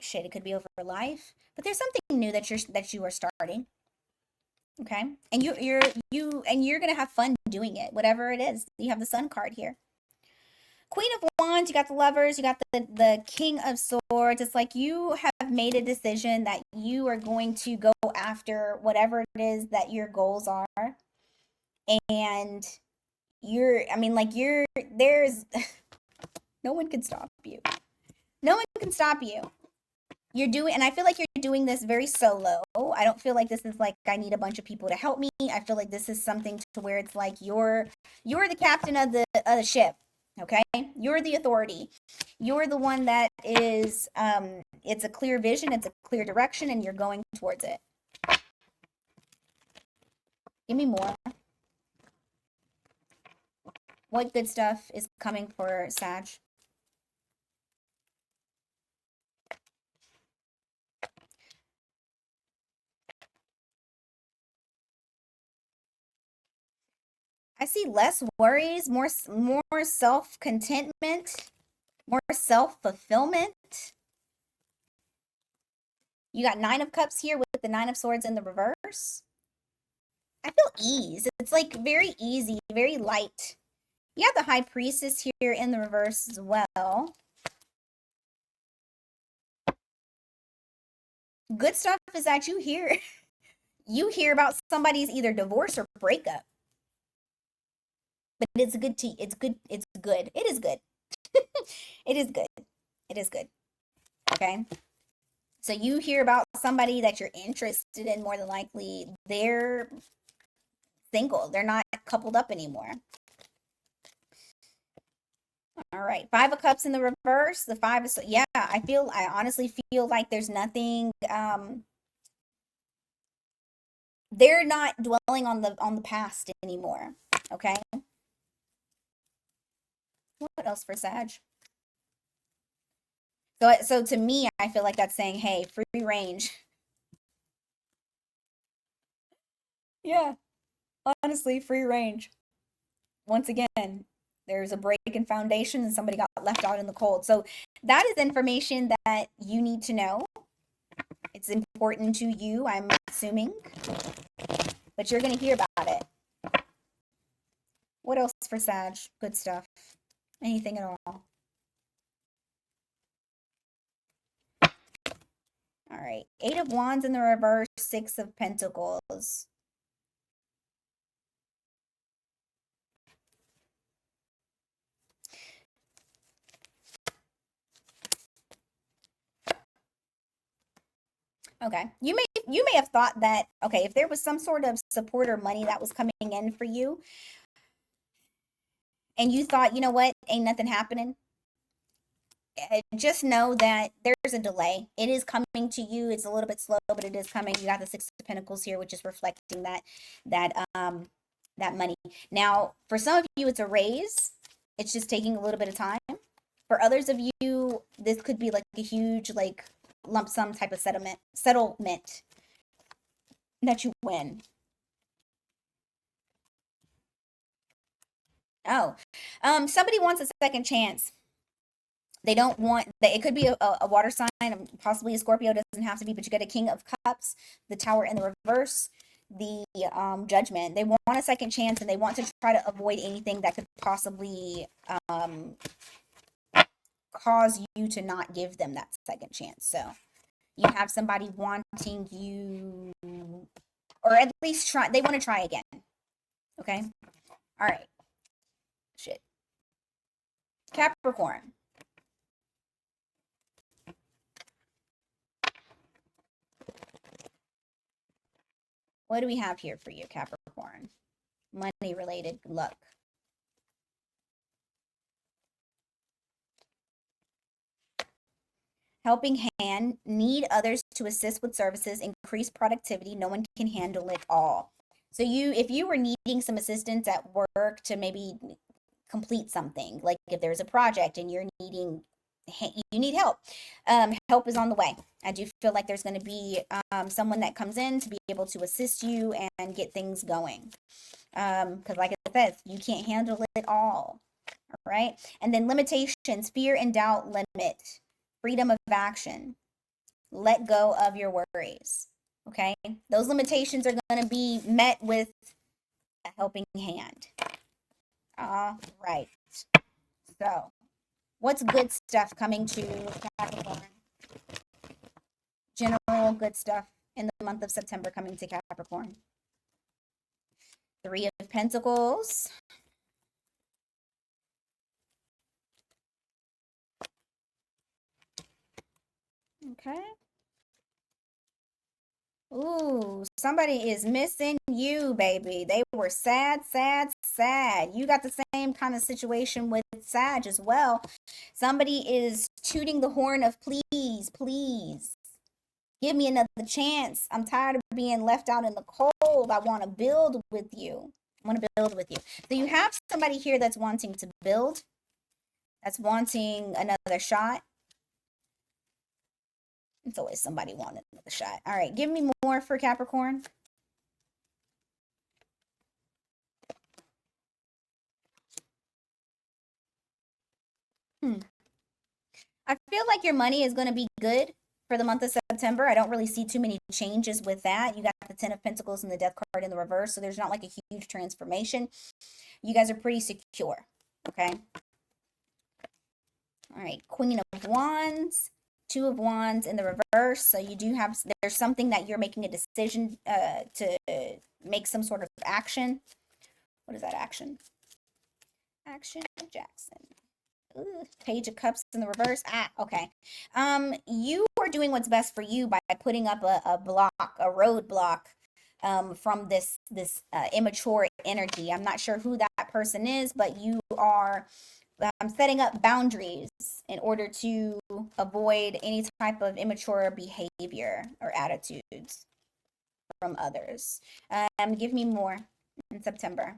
Shit, it could be over life, but there's something new that you are starting. Okay, and you're gonna have fun doing it, whatever it is. You have the Sun card here. Queen of Wands, you got the Lovers, you got the King of Swords. It's like you have made a decision that you are going to go after whatever it is that your goals are. And there's no one can stop you. No one can stop you. And I feel like you're doing this very solo. I don't feel like this is like, I need a bunch of people to help me. I feel like this is something to where it's like you're the captain of the ship. Okay, you're the authority. You're the one that is. It's a clear vision. It's a clear direction, and you're going towards it. Give me more. What good stuff is coming for Sag? I see less worries, more self-contentment, more self-fulfillment. You got 9 of Cups here with the 9 of Swords in the reverse. I feel ease. It's like very easy, very light. You have the High Priestess here in the reverse as well. Good stuff is that you hear about somebody's either divorce or breakup. But it's good. It's good. It is good. It is good. It is good. Okay. So you hear about somebody that you're interested in, more than likely they're single. They're not coupled up anymore. All right. 5 of Cups in the reverse. The 5 is, yeah, I honestly feel like there's nothing, they're not dwelling on the past anymore. Okay. What else for Sag? So to me, I feel like that's saying, hey, free range. Yeah, honestly, free range. Once again, there's a break in foundation and somebody got left out in the cold. So that is information that you need to know. It's important to you, I'm assuming, but you're going to hear about it. What else for Sag? Good stuff. Anything at all? All right. 8 of Wands in the reverse, 6 of Pentacles. Okay. You may have thought that, okay, if there was some sort of support or money that was coming in for you, and you thought, you know what, ain't nothing happening, just know that there's a delay. It is coming to you. It's a little bit slow, but it is coming. You got the Six of Pentacles here, which is reflecting that money. Now, for some of you, it's a raise. It's just taking a little bit of time. For others of you, this could be like a huge, like, lump sum type of settlement that you win. Oh, somebody wants a second chance. They don't want that. It could be a water sign, possibly a Scorpio. Doesn't have to be, but you get a King of Cups, the Tower in the reverse, the Judgment. They want a second chance, and they want to try to avoid anything that could possibly cause you to not give them that second chance. So you have somebody wanting you, or at least try. They want to try again. Okay. All right. Shit. Capricorn. What do we have here for you, Capricorn? Money related luck. Helping hand, need others to assist with services, increase productivity. No one can handle it all. So if you were needing some assistance at work to maybe complete something, like if there's a project and you need help, help is on the way. I do feel like there's going to be someone that comes in to be able to assist you and get things going. Because like I said, you can't handle it all. All right. And then limitations, fear and doubt limit, freedom of action, let go of your worries. Okay. Those limitations are going to be met with a helping hand. All right. So, what's good stuff coming to Capricorn? General good stuff in the month of September coming to Capricorn. Three of Pentacles. Okay. Ooh, somebody is missing you, baby. They were sad, sad, sad. You got the same kind of situation with Sag as well. Somebody is tooting the horn of please, please. Give me another chance. I'm tired of being left out in the cold. I want to build with you. I want to build with you. So you have somebody here that's wanting to build, that's wanting another shot. It's always somebody wanting another shot. All right, give me more for Capricorn. I feel like your money is going to be good for the month of September. I don't really see too many changes with that. You got the Ten of Pentacles and the Death card in the reverse, so there's not like a huge transformation. You guys are pretty secure, okay? All right, Queen of Wands, Two of Wands in the reverse. So you do have, there's something that you're making a decision to make some sort of action. What is that action? Action Jackson. Ooh, Page of Cups in the reverse. Okay. You are doing what's best for you by putting up a roadblock from this immature energy. I'm not sure who that person is, but you are setting up boundaries in order to avoid any type of immature behavior or attitudes from others. Give me more in September.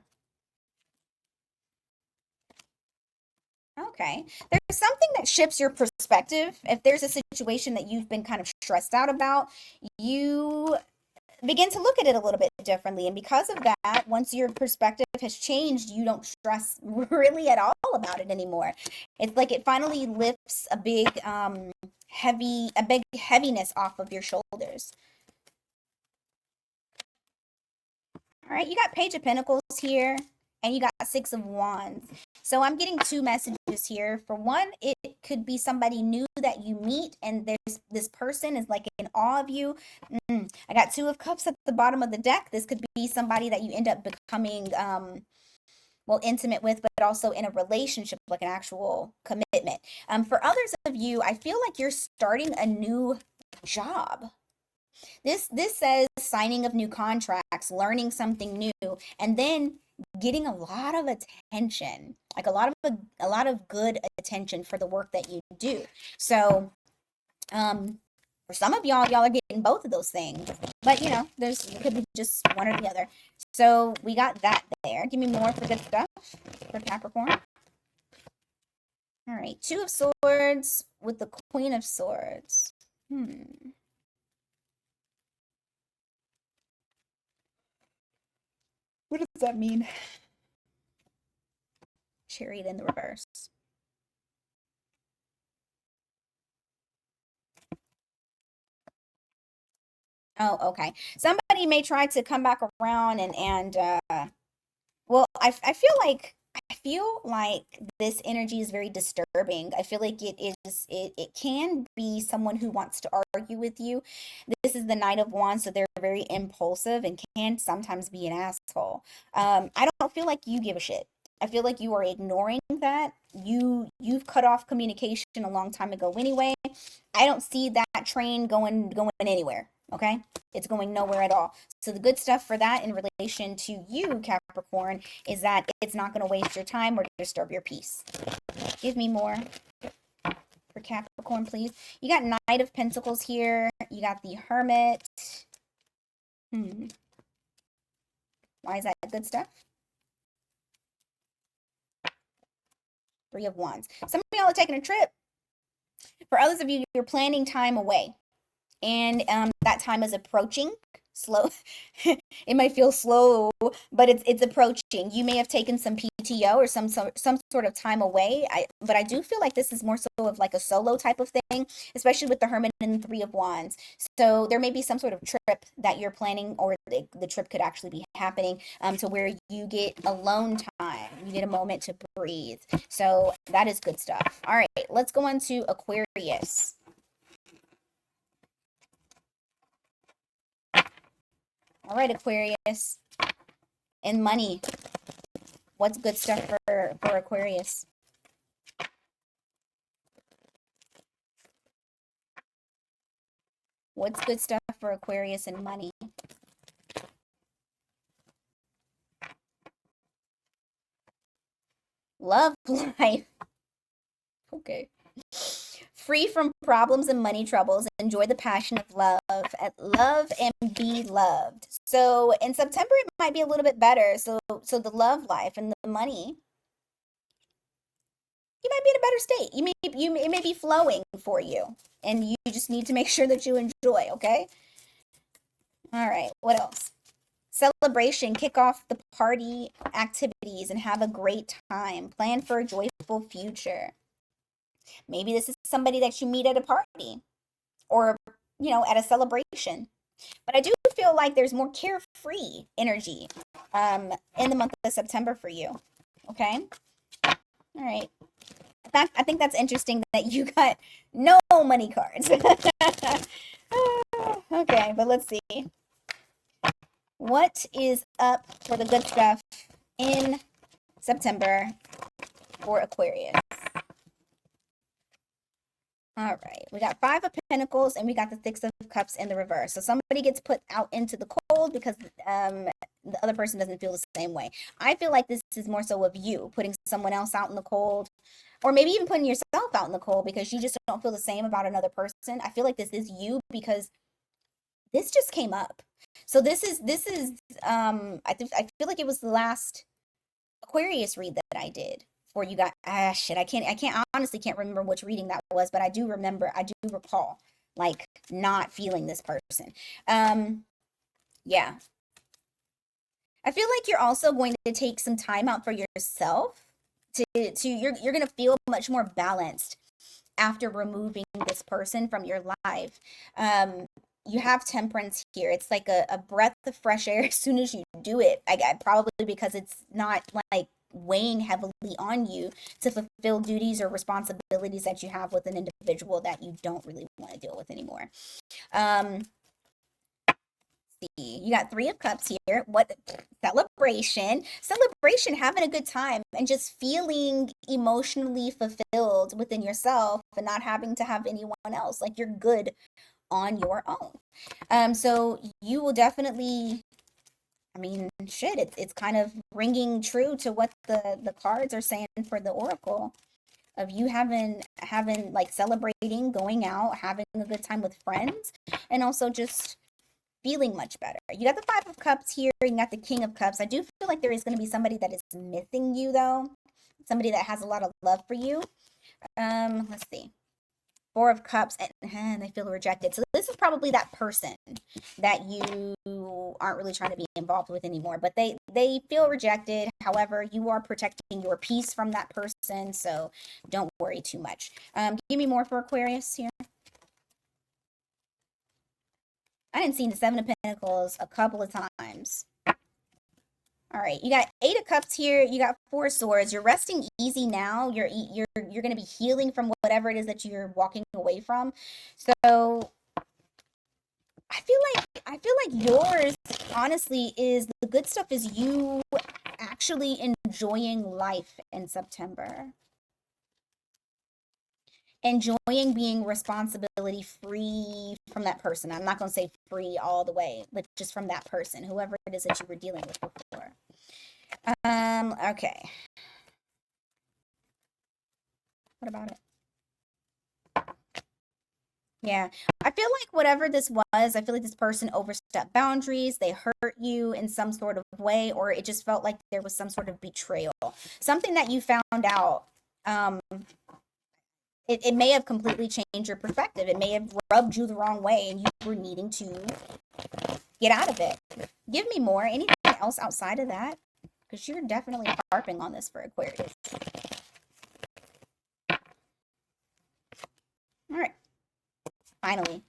Okay. There's something that shifts your perspective. If there's a situation that you've been kind of stressed out about, you begin to look at it a little bit differently. And because of that, once your perspective has changed, you don't stress really at all about it anymore. It's like it finally lifts a big heaviness off of your shoulders. All right, you got Page of Pentacles here, and you got Six of Wands. So I'm getting two messages here. For one, it could be somebody new that you meet, and this person is like in awe of you. I got Two of Cups at the bottom of the deck. This could be somebody that you end up becoming intimate with, but also in a relationship, like an actual commitment. For others of you, I feel like you're starting a new job. This says signing of new contracts, learning something new, and then getting a lot of attention, like a lot of good attention for the work that you do. So, for some of y'all are getting both of those things, but there's it could be just one or the other. So we got that there. Give me more for good stuff for Capricorn. All right, Two of Swords with the Queen of Swords. What does that mean? Chariot in the reverse. Oh, okay. Somebody may try to come back around and well, I feel like this energy is very disturbing. I feel like it can be someone who wants to argue with you. This is the Knight of Wands, so they're very impulsive and can sometimes be an asshole. I don't feel like you give a shit. I feel like you are ignoring that. You've cut off communication a long time ago anyway. I don't see that train going anywhere. Okay? It's going nowhere at all. So the good stuff for that in relation to you, Capricorn, is that it's not going to waste your time or disturb your peace. Give me more for Capricorn, please. You got Knight of Pentacles here. You got the Hermit. Why is that good stuff? Three of Wands. Some of y'all are taking a trip. For others of you, you're planning time away. And that time is approaching. Slow. It might feel slow, but it's approaching. You may have taken some PTO or some sort of time away. But I do feel like this is more so of like a solo type of thing, especially with the Hermit and the Three of Wands. So there may be some sort of trip that you're planning, or the trip could actually be happening to where you get alone time. You get a moment to breathe. So that is good stuff. All right, let's go on to Aquarius. All right, Aquarius. And money. What's good stuff for Aquarius? What's good stuff for Aquarius and money? Love life. Okay. Free from problems and money troubles. Enjoy the passion of love. Love and be loved. So in September, it might be a little bit better. So the love life and the money, you might be in a better state. It may be flowing for you, and you just need to make sure that you enjoy. Okay. All right. What else? Celebration. Kick off the party activities and have a great time. Plan for a joyful future. Maybe this is somebody that you meet at a party or, at a celebration. But I do feel like there's more carefree energy in the month of September for you. Okay? All right. I think that's interesting that you got no money cards. Okay, but let's see. What is up for the good stuff in September for Aquarius? All right, we got Five of Pentacles and we got the Six of Cups in the reverse. So somebody gets put out into the cold because the other person doesn't feel the same way. I feel like this is more so of you putting someone else out in the cold, or maybe even putting yourself out in the cold because you just don't feel the same about another person. I feel like this is you because this just came up. So this is I feel like it was the last Aquarius read that I did. Or you got shit. I honestly can't remember which reading that was, but I do recall like not feeling this person. Yeah. I feel like you're also going to take some time out for yourself you're going to feel much more balanced after removing this person from your life. You have Temperance here. It's like a breath of fresh air as soon as you do it. Probably because it's not like weighing heavily on you to fulfill duties or responsibilities that you have with an individual that you don't really want to deal with anymore. See, you got Three of Cups here. What celebration, having a good time and just feeling emotionally fulfilled within yourself and not having to have anyone else. Like you're good on your own. So you will definitely, I mean, shit, it's kind of ringing true to what the cards are saying for the oracle of you having like celebrating, going out, having a good time with friends, and also just feeling much better. You got the Five of Cups here, you got the King of Cups. I do feel like there is going to be somebody that is missing you though, somebody that has a lot of love for you. Let's see. Four of Cups, and they feel rejected. So this is probably that person that you aren't really trying to be involved with anymore, but they feel rejected. However, you are protecting your peace from that person, so don't worry too much. Give me more for Aquarius here. I didn't see the Seven of Pentacles a couple of times. All right, you got Eight of Cups here. You got Four of Swords. You're resting easy now. You're going to be healing from whatever it is that you're walking away from. So I feel like yours honestly is the good stuff is you actually enjoying life in September. Enjoying being responsibility free from that person. I'm not going to say free all the way, but just from that person, whoever it is that you were dealing with before. Okay. What about it? Yeah. I feel like whatever this was, I feel like this person overstepped boundaries. They hurt you in some sort of way, or it just felt like there was some sort of betrayal. Something that you found out. It may have completely changed your perspective. It may have rubbed you the wrong way and you were needing to get out of it. Give me more. Anything else outside of that? Because you're definitely harping on this for Aquarius. All right. Finally.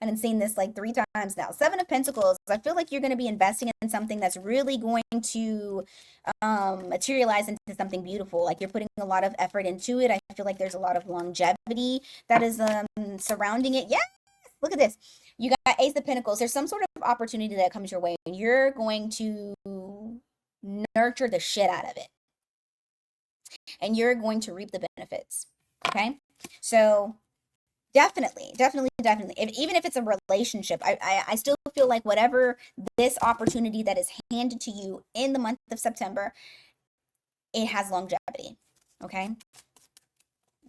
I've seen this like 3 times now. Seven of Pentacles. I feel like you're going to be investing in something that's really going to materialize into something beautiful. Like you're putting a lot of effort into it. I feel like there's a lot of longevity that is surrounding it. Yes! Look at this. You got Ace of Pentacles. There's some sort of opportunity that comes your way, and you're going to nurture the shit out of it. And you're going to reap the benefits. Okay? So definitely. Even if it's a relationship, I still feel like whatever this opportunity that is handed to you in the month of September, it has longevity. Okay?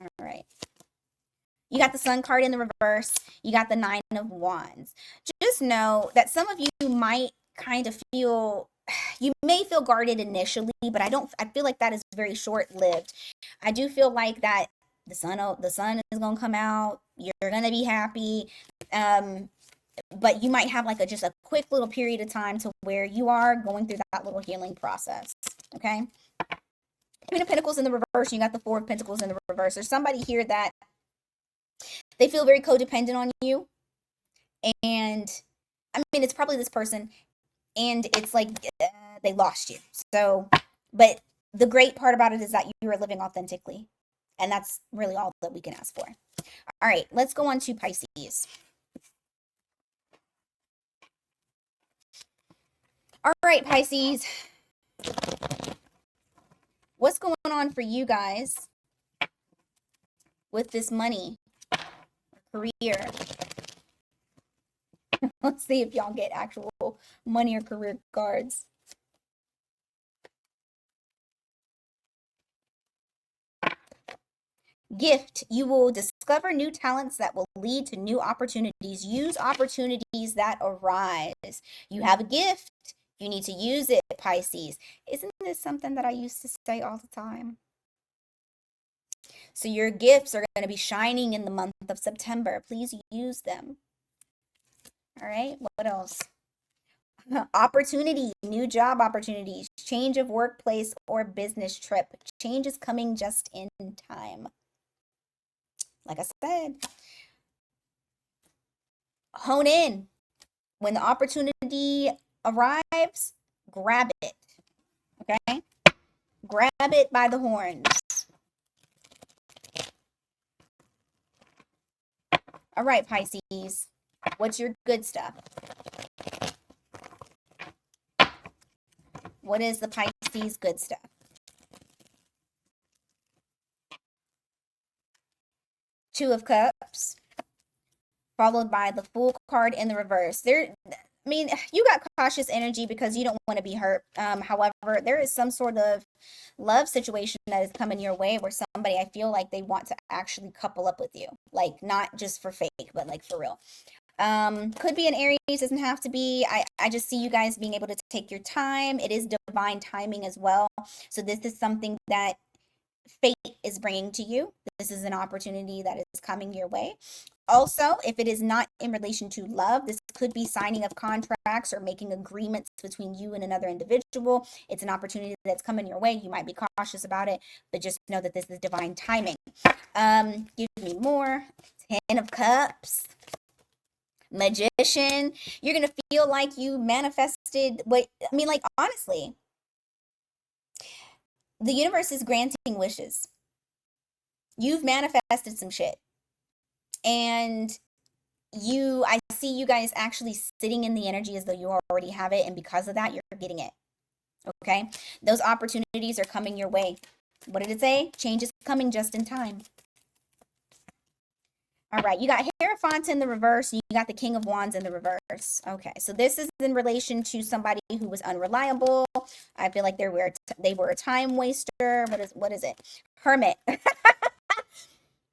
All right. You got the Sun card in the reverse. You got the Nine of Wands. Just know that some of you might kind of feel, you may feel guarded initially, but I feel like that is very short-lived. I do feel like that the sun is going to come out. You're going to be happy. But you might have like just a quick little period of time to where you are going through that little healing process. Okay? Queen of Pentacles in the reverse. You got the Four of Pentacles in the reverse. There's somebody here that they feel very codependent on you. And I mean, it's probably this person. And it's like they lost you. So, but the great part about it is that you are living authentically. And that's really all that we can ask for. All right, let's go on to Pisces. All right, Pisces. What's going on for you guys with this money, career? Let's see if y'all get actual money or career cards. Gift. You will discover new talents that will lead to new opportunities. Use opportunities that arise. You have a gift. You need to use it, Pisces. Isn't this something that I used to say all the time? So your gifts are going to be shining in the month of September. Please use them. All right. What else? Opportunity, new job opportunities, change of workplace or business trip. Change is coming just in time. Like I said, hone in. When the opportunity arrives, grab it. Okay? Grab it by the horns. All right, Pisces. What's your good stuff? What is the Pisces good stuff? Two of Cups. followed by the Fool card in the reverse. I mean, you got cautious energy because you don't want to be hurt. However, there is some sort of love situation that is coming your way where somebody, I feel like they want to actually couple up with you, like not just for fake, but like for real. Could be an Aries, doesn't have to be. I just see you guys being able to take your time. It is divine timing as well. So this is something that fate is bringing to you. This is an opportunity that is coming your way. Also, if it is not in relation to love, this could be signing of contracts or making agreements between you and another individual. It's an opportunity that's coming your way. You might be cautious about it, but just know that this is divine timing. Give me more. 10 of Cups. Magician. You're going to feel like you manifested what, I mean, like, honestly, the universe is granting wishes. You've manifested some shit. And I see you guys actually sitting in the energy as though you already have it, and because of that you're getting it. Okay, those opportunities are coming your way. What did it say? Change is coming just in time. All right, you got Hierophant in the reverse, and you got the King of Wands in the reverse. Okay, so this is in relation to somebody who was unreliable. I feel like they were a time waster. What is it? Hermit.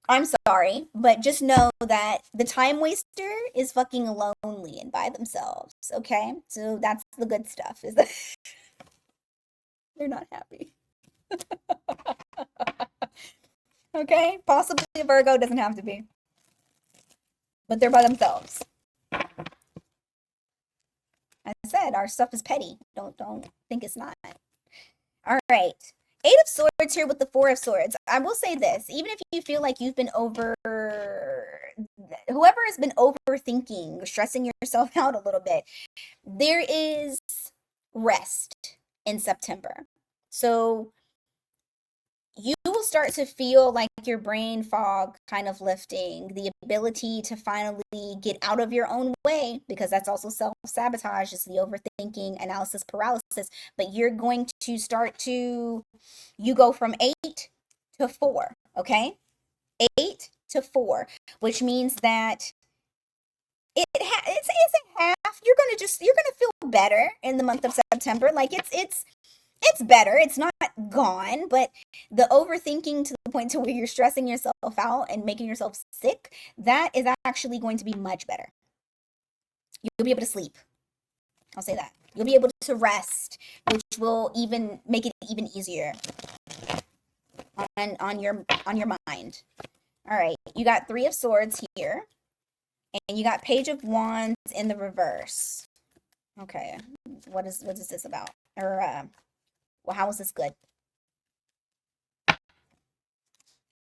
I'm sorry, but just know that the time waster is fucking lonely and by themselves, okay? So that's the good stuff, is that they're not happy. Okay? Possibly a Virgo, doesn't have to be. But they're by themselves. I said our stuff is petty. Don't think it's not. All right. Eight of Swords here with the Four of Swords. I will say this, even if you feel like you've been whoever has been overthinking, stressing yourself out a little bit, there is rest in September. So you will start to feel like your brain fog kind of lifting, the ability to finally get out of your own way, because that's also self-sabotage, is the overthinking, analysis paralysis. But you're going to you go from 8 to 4, okay? 8 to 4, which means that it's a half. You're gonna feel better in the month of September. Like it's better. It's not gone, but the overthinking to the point to where you're stressing yourself out and making yourself sick, that is actually going to be much better. You'll be able to sleep. I'll say that. You'll be able to rest, which will even make it even easier on your mind. All right, you got Three of Swords here, and you got Page of Wands in the reverse. Okay, what is this about? Or well, how is this good?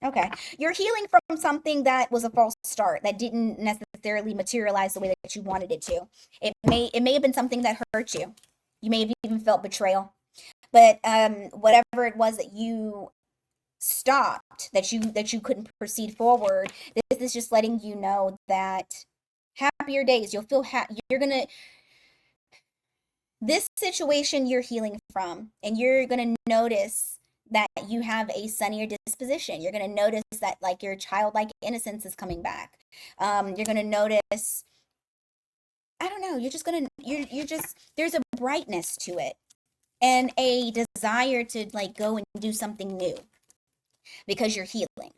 Okay, you're healing from something that was a false start, that didn't necessarily materialize the way that you wanted it to. It may have been something that hurt you. You may have even felt betrayal. But whatever it was that you stopped, that you couldn't proceed forward, this is just letting you know that happier days, you'll feel you're gonna, this situation you're healing from, and you're gonna notice that you have a sunnier disposition. You're gonna notice that like your childlike innocence is coming back. You're gonna notice, I don't know, you're just, there's a brightness to it, and a desire to like go and do something new because you're healing,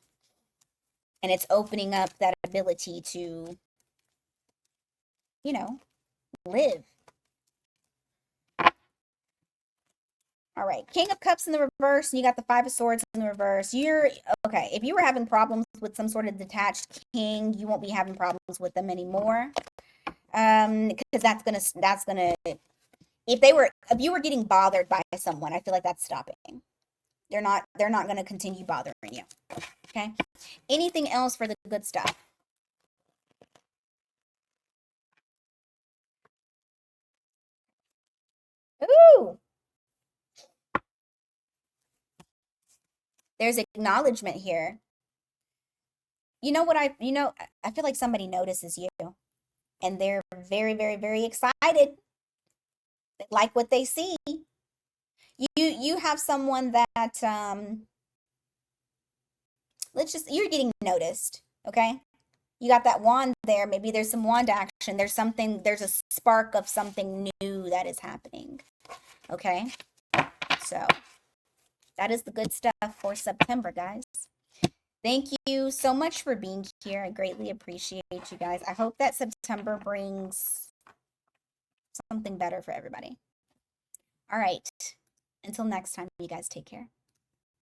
and it's opening up that ability to, you know, live. All right, King of Cups in the reverse, and you got the Five of Swords in the reverse. You're okay. If you were having problems with some sort of detached king, you won't be having problems with them anymore. Because that's gonna if you were getting bothered by someone, I feel like that's stopping. They're not gonna continue bothering you. Okay. Anything else for the good stuff? Ooh, there's acknowledgement here. You know what I feel like somebody notices you, and they're very, very, very excited. They like what they see. You have someone that you're getting noticed, okay? you got that wand there. Maybe there's some wand action. There's something, there's a spark of something new that is happening. Okay? So that is the good stuff for September, guys. Thank you so much for being here. I greatly appreciate you guys. I hope that September brings something better for everybody. All right. Until next time, you guys take care.